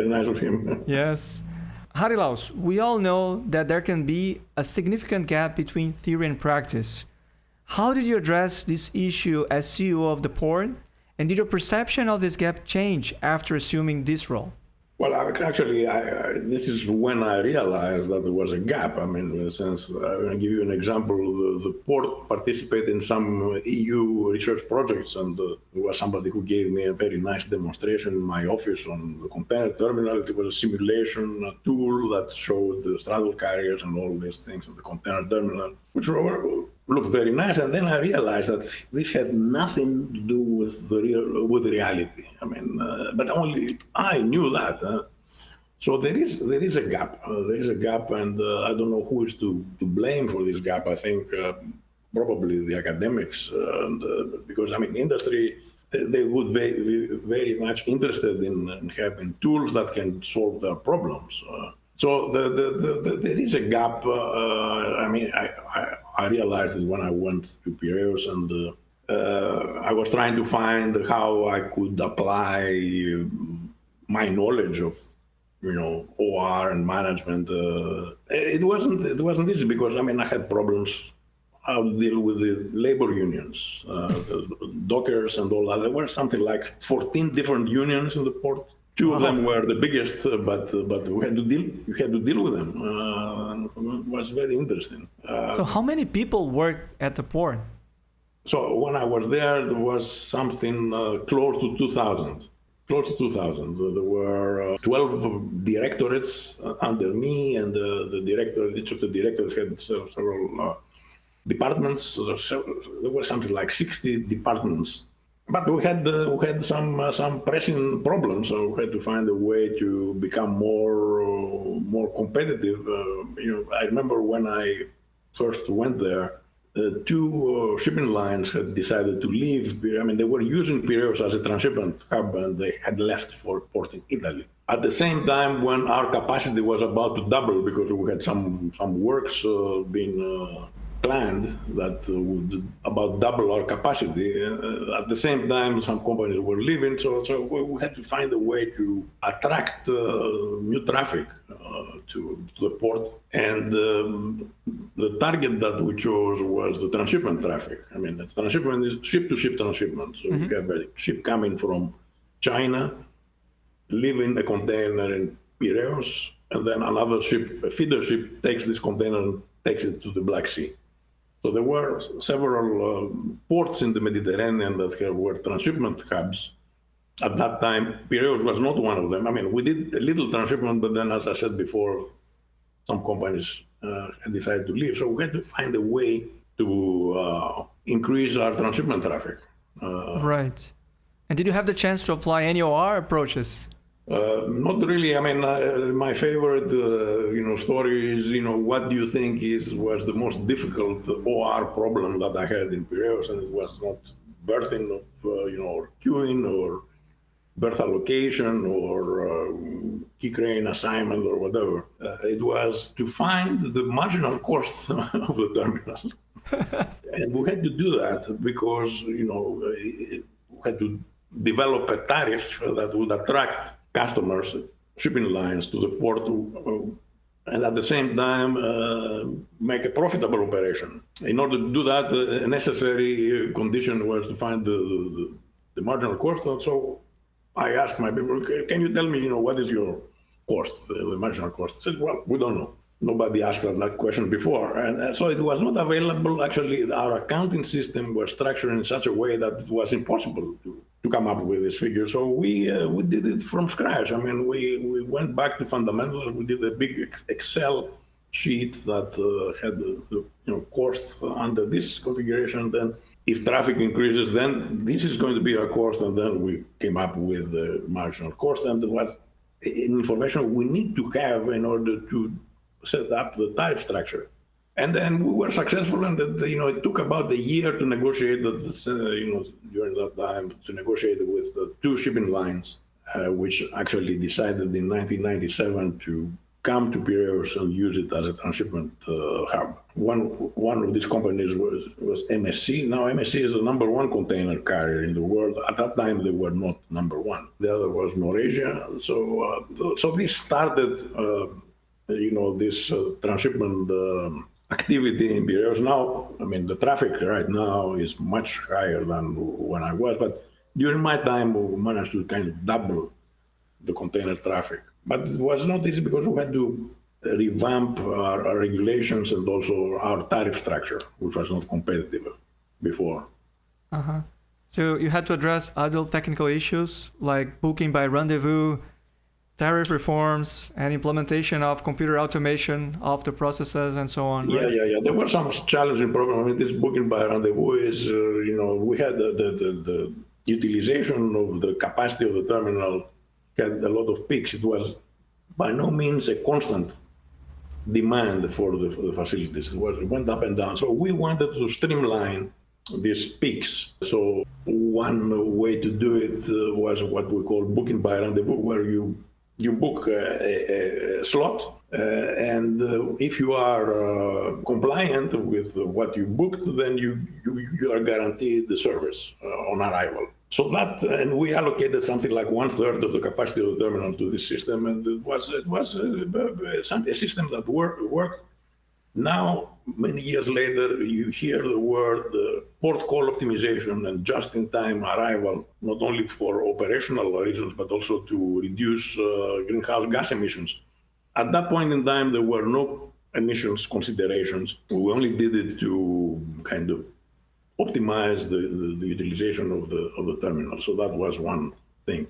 nice of him. Yes. Harilaos, we all know that there can be a significant gap between theory and practice. How did you address this issue as CEO of the port? And did your perception of this gap change after assuming this role? Well, actually, this is when I realized that there was a gap. I mean, in a sense, I'm going to give you an example. The port participated in some EU research projects, and there was somebody who gave me a very nice demonstration in my office on the container terminal. It was a simulation tool that showed the straddle carriers and all these things on the container terminal, which looked very nice. And then I realized that this had nothing to do with reality. I mean, but only I knew that. So there is a gap. There is a gap, and I don't know who is to blame for this gap. I think probably the academics, because I mean, industry, they would be very much interested in having tools that can solve their problems. So there is a gap. I mean, I realized it when I went to Piraeus, and I was trying to find how I could apply my knowledge of, OR and management. It wasn't easy because I mean I had problems how to deal with the labor unions, the dockers and all that. There were something like 14 different unions in the port. Two of them were the biggest, but we had to deal with them. It was very interesting. So how many people worked at the port? So when I was there was something close to 2,000. Close to 2,000. There were 12 directorates under me, and each of the directors had several departments. There were something like 60 departments. But we had some pressing problems, so we had to find a way to become more competitive. I remember when I first went there, two shipping lines had decided to leave. I mean, they were using Piraeus as a transshipment hub, and they had left for port in Italy. At the same time, when our capacity was about to double because we had some works being planned that would about double our capacity. At the same time, some companies were leaving, so we had to find a way to attract new traffic to the port. And the target that we chose was the transshipment traffic. I mean, the transshipment is ship-to-ship transshipment. So you have a ship coming from China, leaving a container in Piraeus, and then another ship, a feeder ship, takes this container and takes it to the Black Sea. So there were several ports in the Mediterranean that were transshipment hubs. At that time, Piraeus was not one of them. I mean, we did a little transshipment, but then, as I said before, some companies decided to leave. So we had to find a way to increase our transshipment traffic. Right. And did you have the chance to apply NOR approaches? Not really. I mean, my favorite, story is, what do you think was the most difficult OR problem that I had in Piraeus? And it was not berthing of, or queuing or berth allocation or key crane assignment or whatever. It was to find the marginal cost of the terminal. And we had to do that because, we had to develop a tariff that would attract customers, shipping lines to the port, and at the same time make a profitable operation. In order to do that, a necessary condition was to find the marginal cost. And so I asked my people, can you tell me, what is your cost, the marginal cost? I said, well, we don't know. Nobody asked that question before. And so it was not available. Actually, our accounting system was structured in such a way that it was impossible to come up with this figure. So we did it from scratch. I mean, we went back to fundamentals. We did a big Excel sheet that had cost under this configuration. Then if traffic increases, then this is going to be our cost. And then we came up with the marginal cost. And what information we need to have in order to set up the tariff structure. And then we were successful, and it took about a year to negotiate. During that time, to negotiate with the two shipping lines, which actually decided in 1997 to come to Piraeus and use it as a transshipment hub. One of these companies was MSC. Now MSC is the number one container carrier in the world. At that time, they were not number one. The other was Malaysia. So this started, this transshipment activity in Piraeus. Now, I mean, the traffic right now is much higher than when I was, but during my time, we managed to kind of double the container traffic. But it was not easy because we had to revamp our regulations and also our tariff structure, which was not competitive before. Uh-huh. So you had to address other technical issues like booking by rendezvous, tariff reforms, and implementation of computer automation of the processes and so on. Right? Yeah. There were some challenging problems. I mean, this booking by rendezvous is, we had the utilization of the capacity of the terminal had a lot of peaks. It was by no means a constant demand for the facilities. It went up and down. So we wanted to streamline these peaks. So one way to do it was what we call booking by rendezvous, where you book a slot, and if you are compliant with what you booked, then you are guaranteed the service on arrival. So that, and we allocated something like 1/3 of the capacity of the terminal to this system, and it was a system that worked. Now, many years later, you hear the word port call optimization and just-in-time arrival, not only for operational reasons, but also to reduce greenhouse gas emissions. At that point in time, there were no emissions considerations. We only did it to kind of optimize the utilization of the terminal. So that was one thing.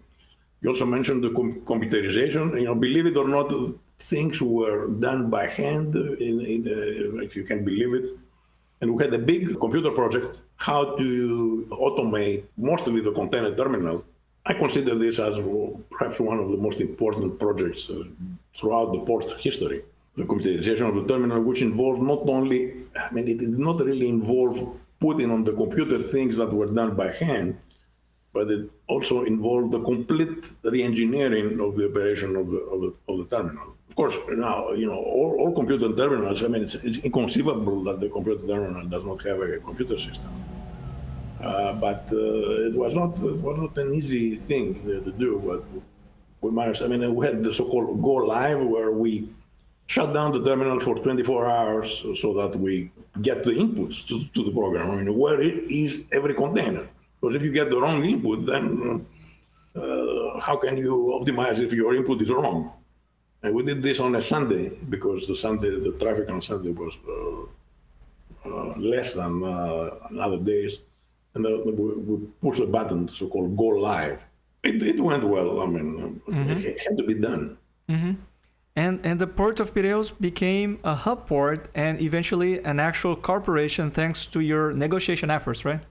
You also mentioned the computerization. Believe it or not, things were done by hand, if you can believe it. And we had a big computer project, how to automate mostly the container terminal. I consider this as perhaps one of the most important projects throughout the port's history. The computerization of the terminal, which involved not only, it did not really involve putting on the computer things that were done by hand, but it also involved the complete re-engineering of the operation of the terminal. Of course, now, all computer terminals, I mean, it's inconceivable that the computer terminal does not have a computer system. But it was not an easy thing to do, but we managed. I mean, we had the so-called go live, where we shut down the terminal for 24 hours so that we get the inputs to the program. I mean, where is every container? Because if you get the wrong input, then how can you optimize if your input is wrong? And we did this on a Sunday, because the traffic on Sunday was less than other days. And we pushed the button, so-called go live. It went well. I mean, it had to be done. Mm-hmm. And the Port of Piraeus became a hub port and eventually an actual corporation thanks to your negotiation efforts, right?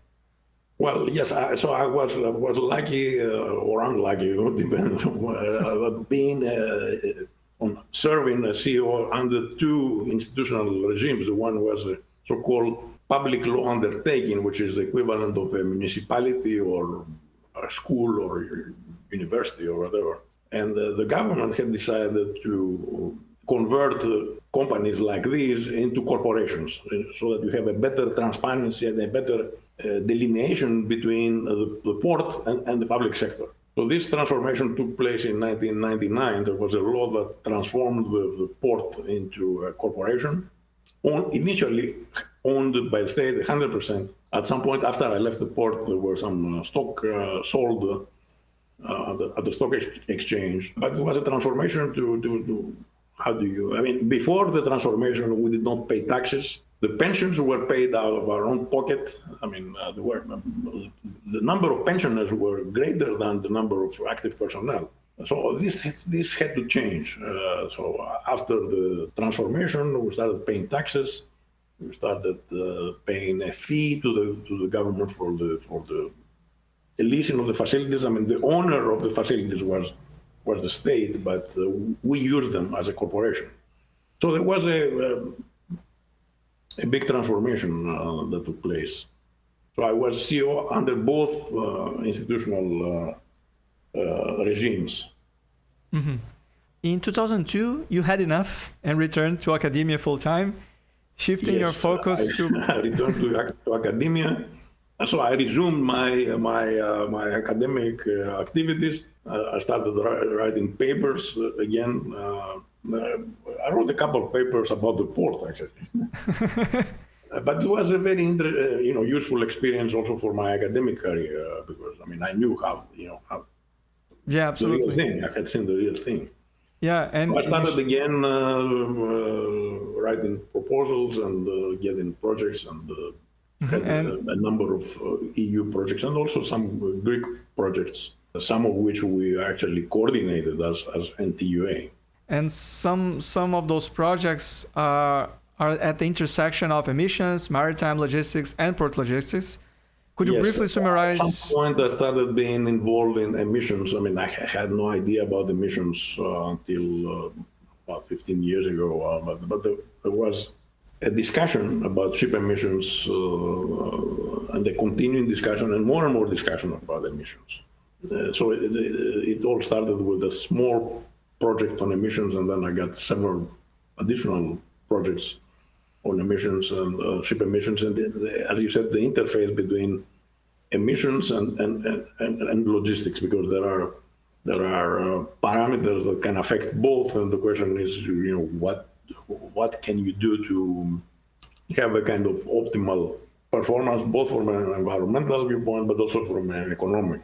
Well, yes. So I was lucky or unlucky, it depends on being serving as CEO under two institutional regimes. The one was a so-called public law undertaking, which is the equivalent of a municipality or a school or university or whatever. And the government had decided to convert companies like these into corporations, so that you have a better transparency and a better delineation between the port and the public sector. So this transformation took place in 1999. There was a law that transformed the port into a corporation, initially owned by the state 100%. At some point after I left the port, there were some stock sold at the stock exchange. But it was a transformation to how do you, I mean, before the transformation, we did not pay taxes. The pensions were paid out of our own pocket. I mean, the number of pensioners were greater than the number of active personnel. So this had to change. So after the transformation, we started paying taxes. We started paying a fee to the government for the leasing of the facilities. I mean, the owner of the facilities was the state, but we used them as a corporation. So there was a big transformation that took place. So I was CEO under both institutional regimes. Mm-hmm. In 2002, you had enough and returned to academia full-time, shifting your focus I returned to academia. And so I resumed my academic activities. I started writing papers again. I wrote a couple of papers about the port, actually. But it was a very useful experience also for my academic career, because I mean I knew how yeah, absolutely, the real thing. I had seen the real thing. Yeah, and so I started again writing proposals and getting projects and. Had a number of EU projects and also some Greek projects, some of which we actually coordinated as NTUA. And some of those projects are at the intersection of emissions, maritime logistics, and port logistics. Could you briefly summarize? At some point, I started being involved in emissions. I mean, I had no idea about emissions until about 15 years ago, but there was a discussion about ship emissions and a continuing discussion and more discussion about emissions. So it all started with a small project on emissions, and then I got several additional projects on emissions and ship emissions. And as you said, the interface between emissions and logistics, because there are parameters that can affect both. And the question is, what can you do to have a kind of optimal performance, both from an environmental viewpoint, but also from an economic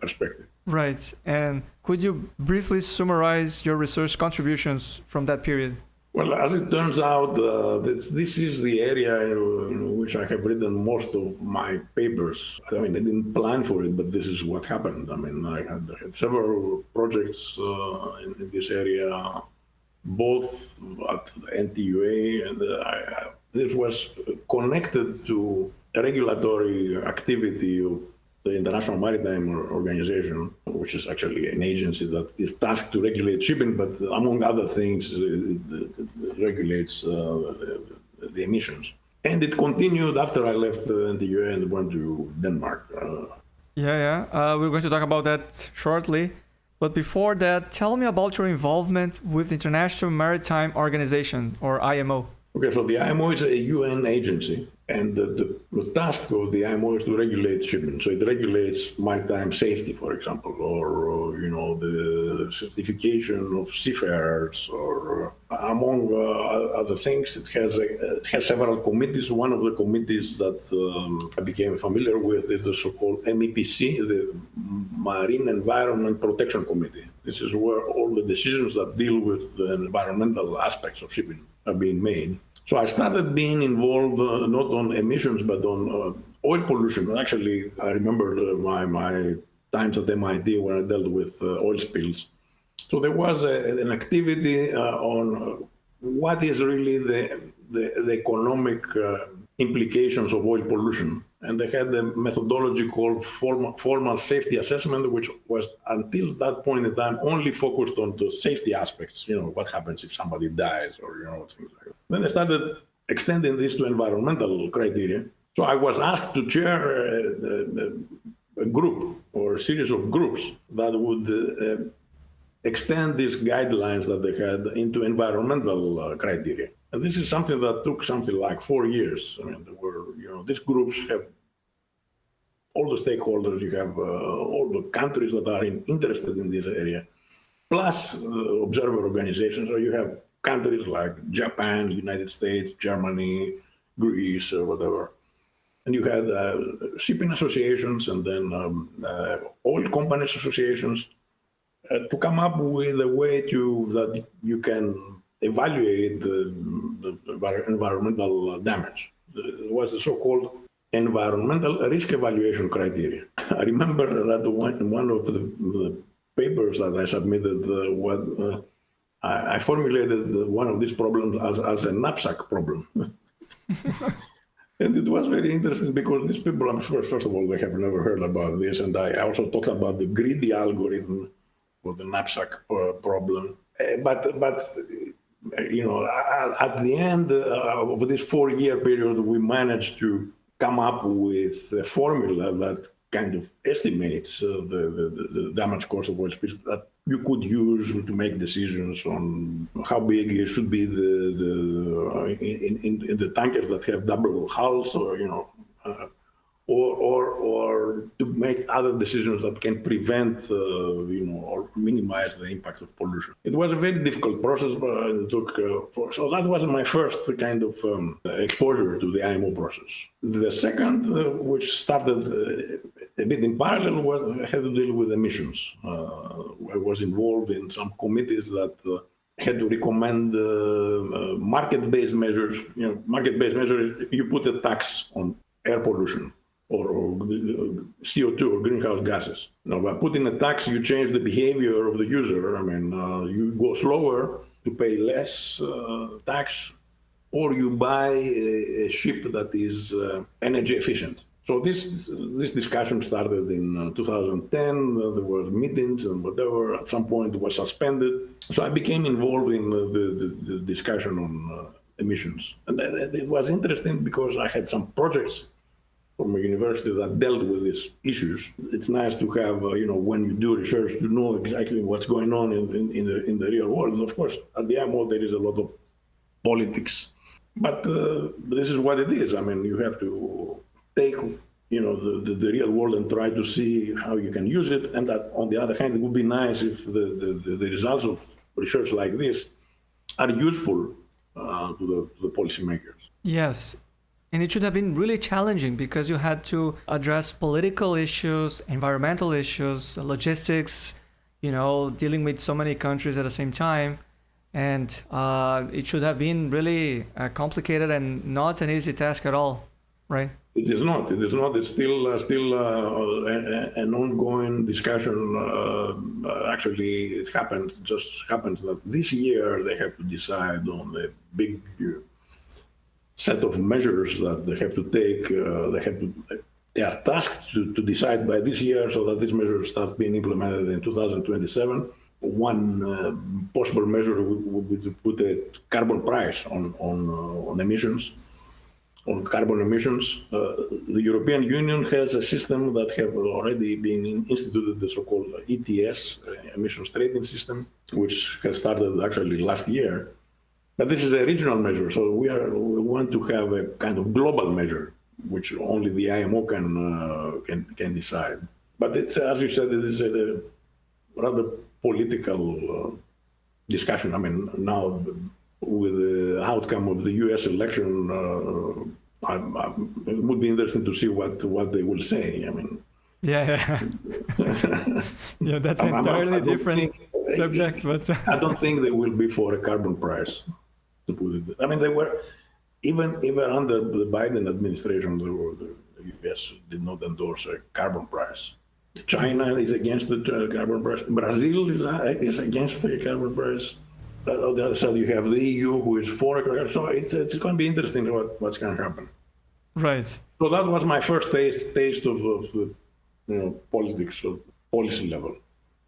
perspective. Right. And could you briefly summarize your research contributions from that period? Well, as it turns out, this is the area in which I have written most of my papers. I mean, I didn't plan for it, but this is what happened. I mean, I had several projects in this area, both at NTUA, and this was connected to a regulatory activity of the International Maritime Organization, which is actually an agency that is tasked to regulate shipping, but among other things, it regulates the emissions. And it continued after I left the NTUA and went to Denmark. We're going to talk about that shortly. But before that, tell me about your involvement with International Maritime Organization, or IMO. Okay, so the IMO is a UN agency, and the task of the IMO is to regulate shipping. So it regulates maritime safety, for example, or the certification of seafarers, or among other things. It has several committees. One of the committees that I became familiar with is the so-called MEPC, the Marine Environment Protection Committee. This is where all the decisions that deal with the environmental aspects of shipping are being made. So I started being involved not on emissions, but on oil pollution. Actually, I remember my times at MIT when I dealt with oil spills. So there was an activity on what is really the economic implications of oil pollution. And they had a methodology called formal safety assessment, which was until that point in time only focused on the safety aspects. What happens if somebody dies, or things like that. Then they started extending this to environmental criteria. So I was asked to chair a group or a series of groups that would extend these guidelines that they had into environmental criteria. And this is something that took something like 4 years. I mean, there were, these groups have all the stakeholders, you have all the countries that are interested in this area, plus observer organizations. So you have countries like Japan, United States, Germany, Greece, or whatever. And you had shipping associations and then oil companies associations to come up with a way that you can evaluate the environmental damage. It was the so-called environmental risk evaluation criteria. I remember that one of the papers that I submitted, I formulated one of these problems as a knapsack problem. And it was very interesting because these people, first of all, they have never heard about this. And I also talked about the greedy algorithm for the knapsack problem. But at the end of this 4-year period, we managed to come up with a formula that kind of estimates the damage cost of oil spills that you could use to make decisions on how big it should be in the tankers that have double hulls, or to make other decisions that can prevent, or minimize the impact of pollution. It was a very difficult process, but it took, so that was my first kind of exposure to the IMO process. The second, which started a bit in parallel, had to deal with emissions. I was involved in some committees that had to recommend market-based measures. Market-based measures, you put a tax on air pollution, or CO2 or greenhouse gases. Now, by putting a tax, you change the behavior of the user. I mean, you go slower to pay less tax, or you buy a ship that is energy efficient. So this discussion started in 2010. There were meetings and whatever. At some point, it was suspended. So I became involved in the discussion on emissions. And it was interesting because I had some projects from a university that dealt with these issues. It's nice to have, when you do research, to know exactly what's going on in the real world. And of course, at the IMO, there is a lot of politics. But this is what it is. I mean, you have to take, the real world and try to see how you can use it. And that, on the other hand, it would be nice if the results of research like this are useful to the policymakers. Yes. And it should have been really challenging because you had to address political issues, environmental issues, logistics, dealing with so many countries at the same time. And it should have been really complicated and not an easy task at all, right? It is not. It's still an ongoing discussion. Actually, it just happens that this year they have to decide on a big set of measures that they have to take. They are tasked to decide by this year so that these measures start being implemented in 2027. One possible measure would be to put a carbon price on emissions. on carbon emissions. The European Union has a system that have already been instituted, the so-called ETS, emissions trading system, which has started actually last year. But this is a regional measure, so we want to have a kind of global measure, which only the IMO can decide. But it's, as you said, it is a rather political discussion. I mean, now with the outcome of the U.S. election, it would be interesting to see what they will say. I mean, yeah, that's an entirely different subject. But I don't think they will be for a carbon price, to put it. I mean, they were even under the Biden administration, the U.S. did not endorse a carbon price. China is against the carbon price. Brazil is against the carbon price. On the other side, you have the EU, who is for it. So it's going to be interesting what's going to happen. Right. So that was my first taste of the politics, of policy level.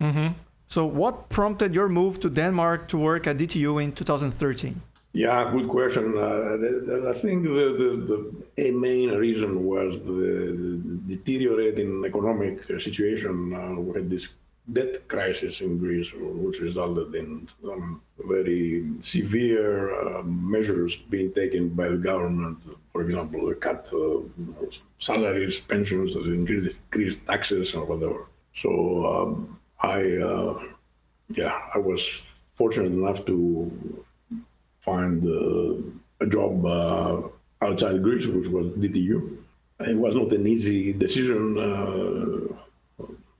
Mm-hmm. So what prompted your move to Denmark to work at DTU in 2013? Yeah, good question. I think a main reason was the deteriorating economic situation. We had this debt crisis in Greece, which resulted in some very severe measures being taken by the government. For example, cut salaries, pensions, increased taxes, or whatever. So I was fortunate enough to find a job outside Greece, which was DTU. It was not an easy decision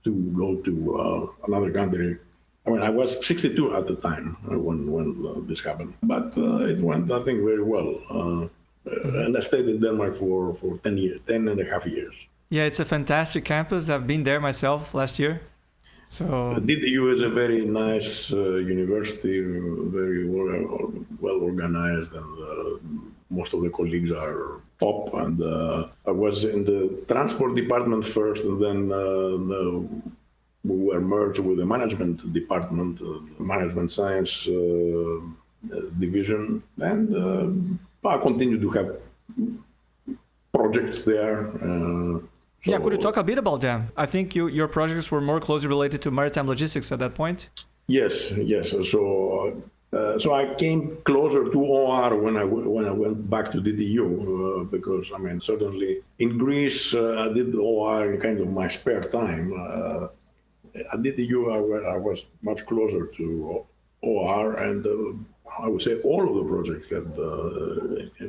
to go to another country. I mean, I was 62 at the time when this happened, but it went, I think, very well. And I stayed in Denmark for 10 and a half years. Yeah, it's a fantastic campus. I've been there myself last year. So DTU is a very nice university, very well organized, and most of the colleagues are top. And I was in the transport department first, and then we were merged with the management department, management science division, and I continue to have projects there. Yeah, could you talk a bit about them? I think your projects were more closely related to maritime logistics at that point. Yes. So I came closer to OR when I went back to DTU because, I mean, certainly in Greece I did OR in kind of my spare time. At DTU I was much closer to OR, and I would say all of the projects had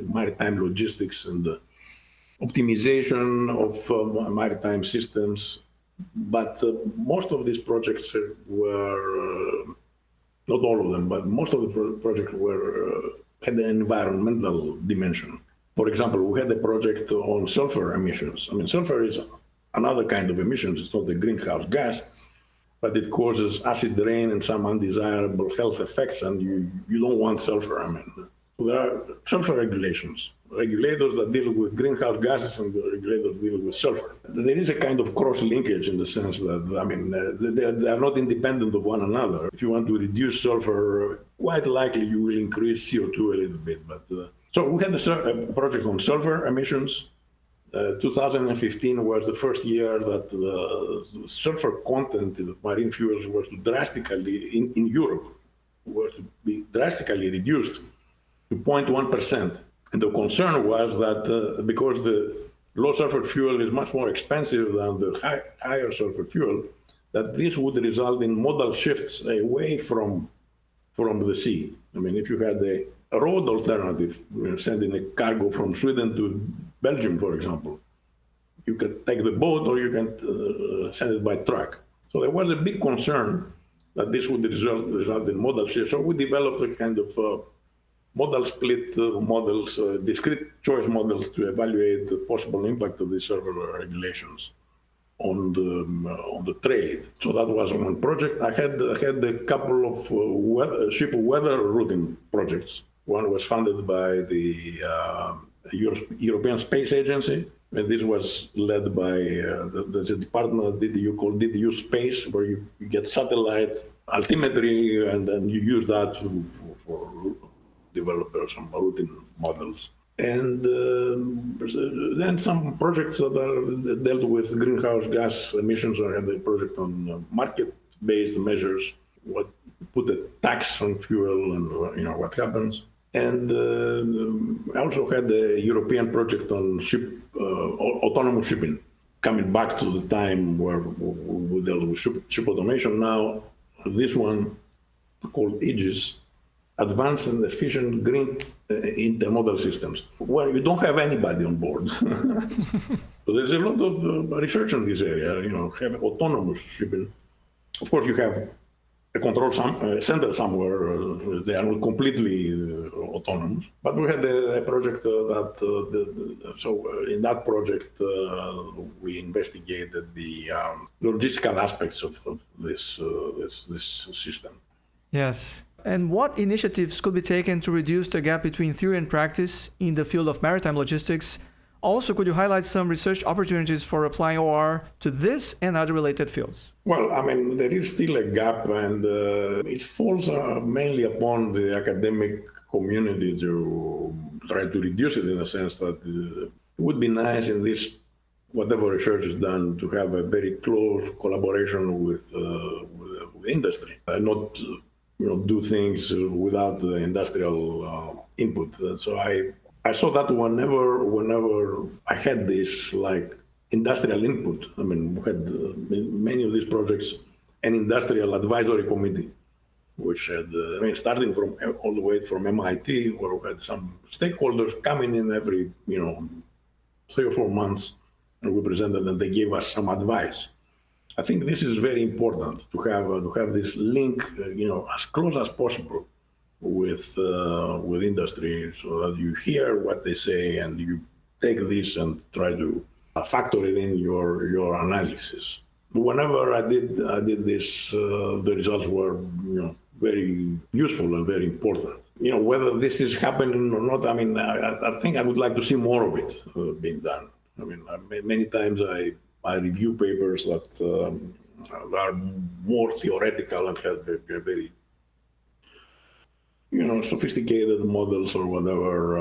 maritime logistics and optimization of maritime systems, but most of these projects were, not all of them, but most of the projects had an environmental dimension. For example, we had a project on sulfur emissions. I mean, sulfur is another kind of emissions. It's not a greenhouse gas, but it causes acid rain and some undesirable health effects, and you don't want sulfur. I mean, there are sulfur regulations that deal with greenhouse gases and regulators deal with sulfur. There is a kind of cross-linkage in the sense that, I mean, they are not independent of one another. If you want to reduce sulfur, quite likely you will increase CO2 a little bit. But so we had a project on sulfur emissions. 2015 was the first year that the sulfur content in marine fuels was to drastically, in Europe, was to be drastically reduced to 0.1%. And the concern was that because the low sulfur fuel is much more expensive than the higher sulfur fuel, that this would result in modal shifts away from the sea. I mean, if you had a road alternative, sending a cargo from Sweden to Belgium, for example, you could take the boat or you can send it by truck. So there was a big concern that this would result in modal shifts. So we developed a kind of modal split models, discrete choice models to evaluate the possible impact of these sulfur regulations on the trade. So that was one project. I had a couple of ship weather routing projects. One was funded by the European Space Agency, and this was led by the department at DTU called DTU Space, where you get satellite altimetry and you use that for develop some routing models. And then some projects that dealt with greenhouse gas emissions. I had a project on market-based measures, what put a tax on fuel and what happens. And I also had a European project on autonomous shipping, coming back to the time where we dealt with ship automation. Now, this one called Aegis, advanced and efficient green intermodal systems, where you don't have anybody on board. So there's a lot of research in this area, have autonomous shipping. Of course, you have a control center somewhere. They are not completely autonomous. But we had a project in that project, we investigated the logistical aspects of this system. Yes. And what initiatives could be taken to reduce the gap between theory and practice in the field of maritime logistics? Also, could you highlight some research opportunities for applying OR to this and other related fields? Well, there is still a gap, and it falls mainly upon the academic community to try to reduce it, in the sense that it would be nice in this, whatever research is done, to have a very close collaboration with industry, not do things without the industrial input. So I saw that whenever I had this industrial input. We had many of these projects an industrial advisory committee, which had starting from all the way from MIT, where we had some stakeholders coming in every 3 or 4 months, and we presented, and they gave us some advice. I think this is very important to have this link, as close as possible with industry, so that you hear what they say and you take this and try to factor it in your analysis. Whenever I did this, the results were very useful and very important. Whether this is happening or not, I think I would like to see more of it being done. Many times I review papers that are more theoretical and have a very sophisticated models or whatever,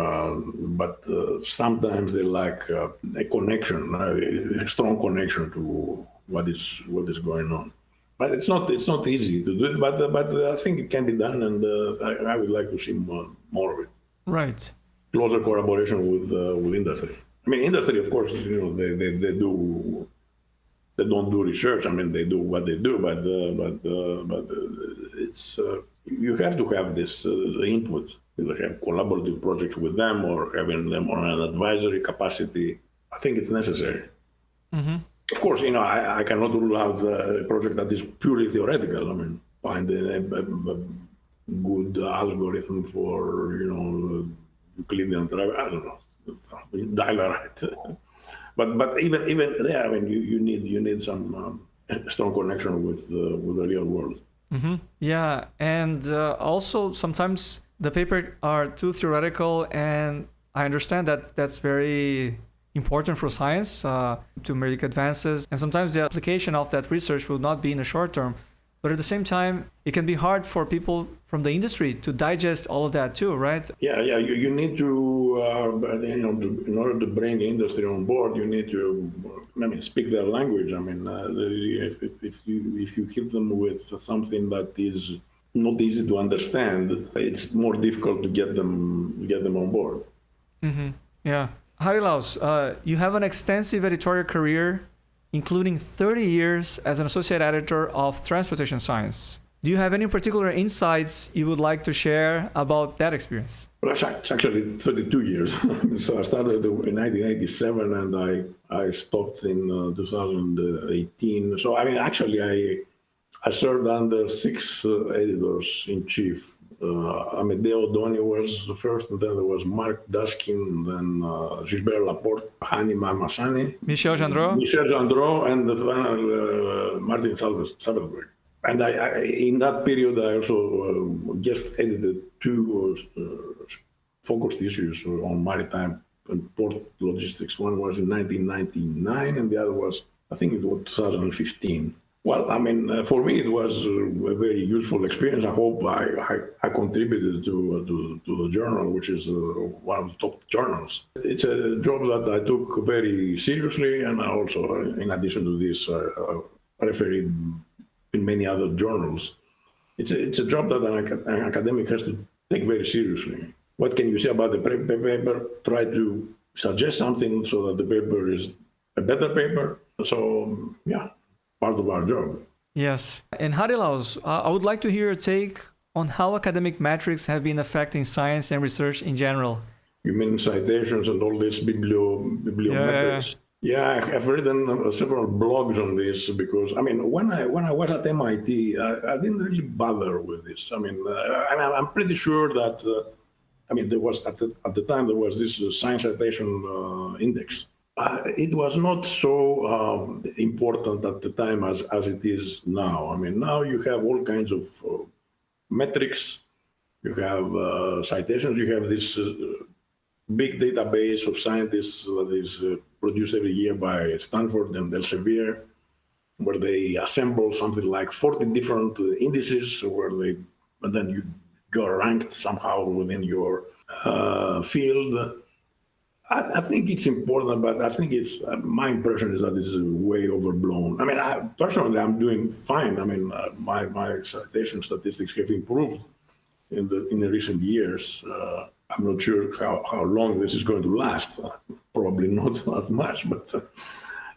but sometimes they lack a connection, a strong connection to what is going on. But it's not easy to do it. But I think it can be done, and I would like to see more of it. Right. Closer collaboration with industry. Industry, of course, they don't do research. They do what they do, but it's you have to have this input. Either have collaborative projects with them or having them on an advisory capacity. I think it's necessary. Mm-hmm. Of course, I cannot rule out a project that is purely theoretical. Find a good algorithm for Euclidean drive. I don't know, dial-a-ride. But even there, you need some strong connection with the real world. Mm-hmm. Yeah, and also sometimes the papers are too theoretical, and I understand that that's very important for science to make advances, and sometimes the application of that research will not be in the short term. But at the same time, it can be hard for people from the industry to digest all of that too, right? Yeah. You need to, in order to bring industry on board, you need to, speak their language. If you hit them with something that is not easy to understand, it's more difficult to get them on board. Mm-hmm. Yeah. Harilaos, you have an extensive editorial career, including 30 years as an associate editor of Transportation Science. Do you have any particular insights you would like to share about that experience? Well, it's actually 32 years. So I started in 1987 and I stopped in 2018. So I served under 6 editors-in-chief. Amedeo Doni was the first, and then there was Mark Daskin, then Gilbert Laporte, Hani Marmassani, Michel Gendreau, and the final Martin Salzberg. And in that period, I also just edited 2 focused issues on maritime and port logistics. One was in 1999, and the other was, I think it was 2015. Well, I mean, for me, it was a very useful experience. I hope I contributed to the journal, which is one of the top journals. It's a job that I took very seriously, and I also, in addition to this, refereed in many other journals. It's a job that an academic has to take very seriously. What can you say about the paper? Try to suggest something so that the paper is a better paper. So, yeah, part of our job. Yes. And Harilaos, I would like to hear your take on how academic metrics have been affecting science and research in general. You mean citations and all this bibliometrics? Yeah, I've written several blogs on this because, I mean, when I was at MIT, I didn't really bother with this. I mean, I'm pretty sure that, there was, at the time, there was this science citation index. It was not so important at the time as it is now. I mean, now you have all kinds of metrics. You have citations. You have this big database of scientists that is produced every year by Stanford and Elsevier, where they assemble something like 40 different indices, and then you are ranked somehow within your field. I think it's important, but I think my impression is that this is way overblown. I mean, personally, I'm doing fine. I mean, my citation statistics have improved in the recent years. I'm not sure how long this is going to last. Probably not that much, but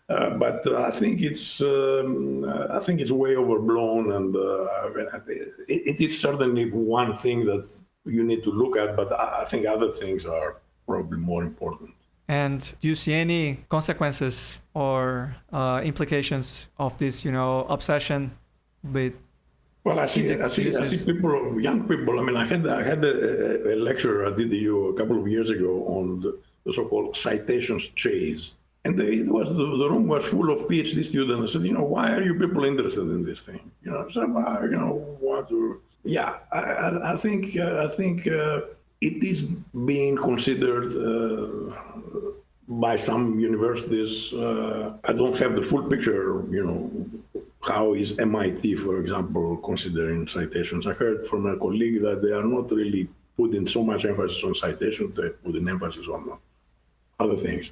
I think it's way overblown, and it is certainly one thing that you need to look at. But I think other things are probably more important. And do you see any consequences or implications of this, obsession with? Well, I see people, young people. I mean, I had a lecture at DTU a couple of years ago on the so-called citations chase, and the room was full of PhD students. I said, why are you people interested in this thing? What? Yeah, I think it is being considered by some universities. I don't have the full picture, how is MIT, for example, considering citations? I heard from a colleague that they are not really putting so much emphasis on citations, they put an emphasis on other things.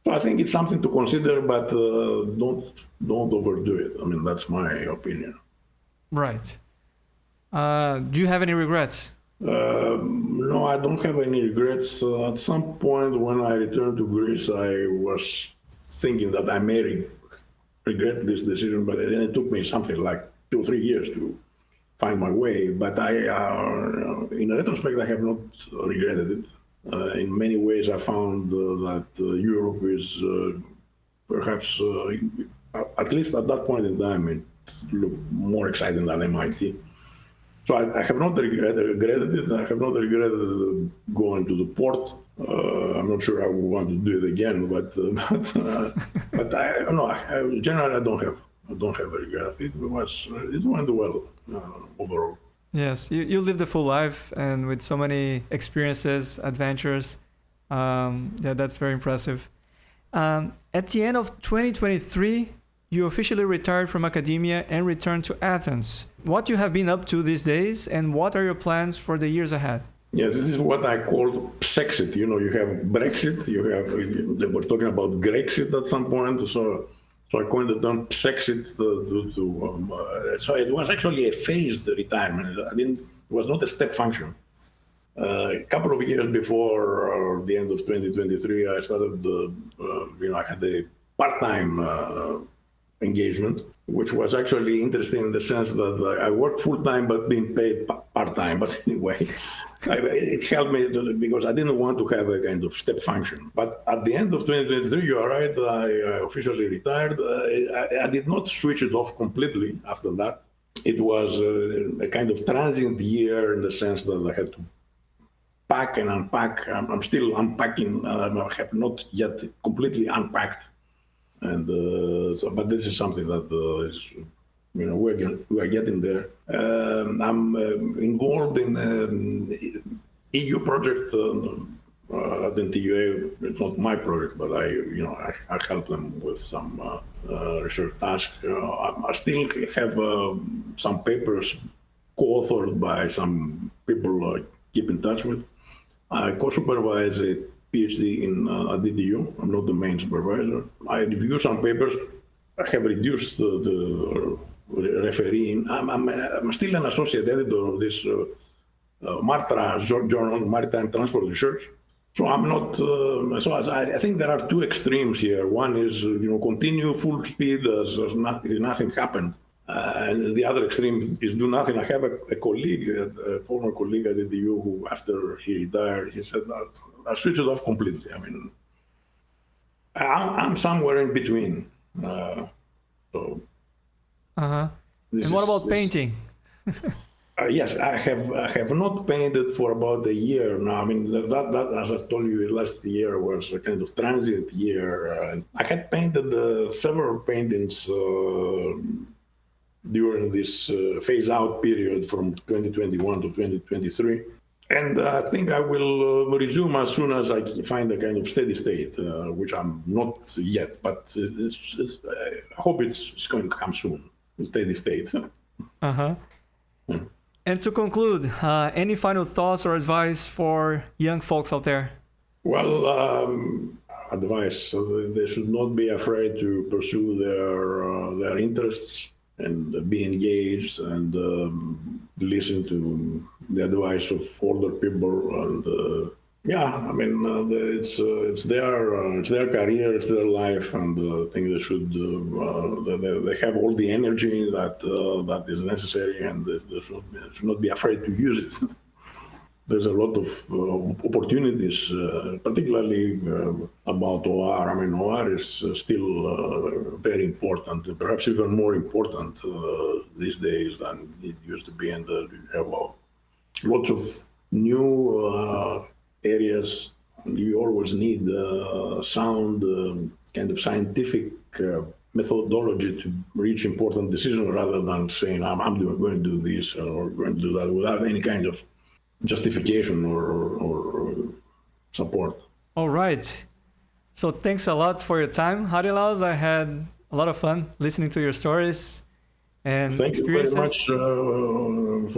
So I think it's something to consider, but don't overdo it. I mean, that's my opinion. Right. Do you have any regrets? No, I don't have any regrets. At some point when I returned to Greece, I was thinking that I may regret this decision, but then it took me something like 2 or 3 years to find my way. But in retrospect, I have not regretted it. In many ways, I found that Europe is perhaps, at least at that point in time, it looked more exciting than MIT. So I have not regretted it. I have not regretted going to the port. I'm not sure I would want to do it again, but generally I don't have a regret. It went well overall. Yes, you lived a full life and with so many experiences, adventures. That's very impressive. At the end of 2023, you officially retired from academia and returned to Athens. What you have been up to these days, and what are your plans for the years ahead? Yes, this is what I call Brexit. You have Brexit. They were talking about Grexit at some point. So I coined the term Brexit. So it was actually a phased retirement. It was not a step function. A couple of years before the end of 2023, I started. I had a part-time engagement, which was actually interesting in the sense that I worked full-time but being paid part-time. But anyway, it helped me because I didn't want to have a kind of step function. But at the end of 2023, you are right, I officially retired. I did not switch it off completely after that. It was a kind of transient year in the sense that I had to pack and unpack. I'm still unpacking. I have not yet completely unpacked. And but this is something that is, we are getting there. I'm involved in an EU project at NTUA. It's not my project, but I help them with some research task. I still have some papers co-authored by some people I keep in touch with. I co-supervise a PhD in DTU. I'm not the main supervisor. I review some papers. I have reduced the referee. I'm still an associate editor of this MARTRA journal, Maritime Transport Research. So I'm not. I think there are two extremes here. One is continue full speed as nothing happened, and the other extreme is do nothing. I have a colleague, a former colleague at DTU, who after he retired, he said, "I switched it off completely." I mean, I'm somewhere in between. And what about painting? Yes, I have not painted for about a year now. I mean, that as I told you, last year was a kind of transient year. I had painted several paintings during this phase-out period from 2021 to 2023. And I think I will resume as soon as I find a kind of steady state, which I'm not yet, but I hope it's going to come soon, a steady state. And to conclude, any final thoughts or advice for young folks out there? Well, advice, they should not be afraid to pursue their interests and be engaged and listen to the advice of older people. And I mean, it's their career, it's their life, and I think they should they have all the energy that is necessary, and they should not be afraid to use it. There's a lot of opportunities, particularly about OR. I mean, OR is still very important, perhaps even more important these days than it used to be. And you have lots of new areas. You always need sound kind of scientific methodology to reach important decisions rather than saying, I'm going to do this or going to do that without any kind of justification or support. All right. So thanks a lot for your time, Harilaos. I had a lot of fun listening to your stories and Thank experiences. You very much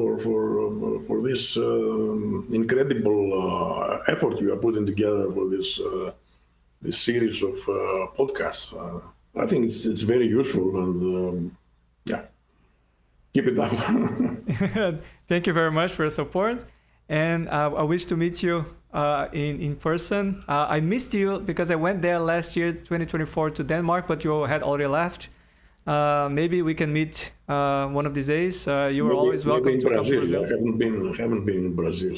for this incredible effort you are putting together for this series of podcasts. I think it's very useful, and keep it up. Thank you very much for your support. And I wish to meet you in person. I missed you because I went there last year, 2024, to Denmark, but you had already left. Maybe we can meet one of these days. You were always welcome to come to Brazil. I haven't been in Brazil.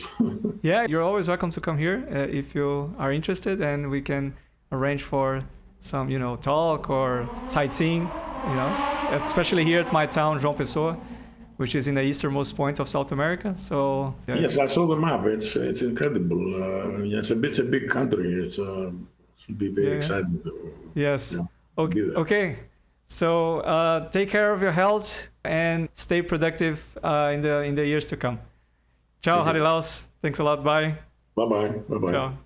Yeah, you're always welcome to come here if you are interested, and we can arrange for some, talk or sightseeing, especially here at my town, João Pessoa, which is in the easternmost point of South America. So yes, I saw the map. It's incredible. It's a big country. It should be very exciting. Yes. Okay. So take care of your health and stay productive in the years to come. Ciao, Harilaos. Thanks a lot. Bye. Bye. Ciao.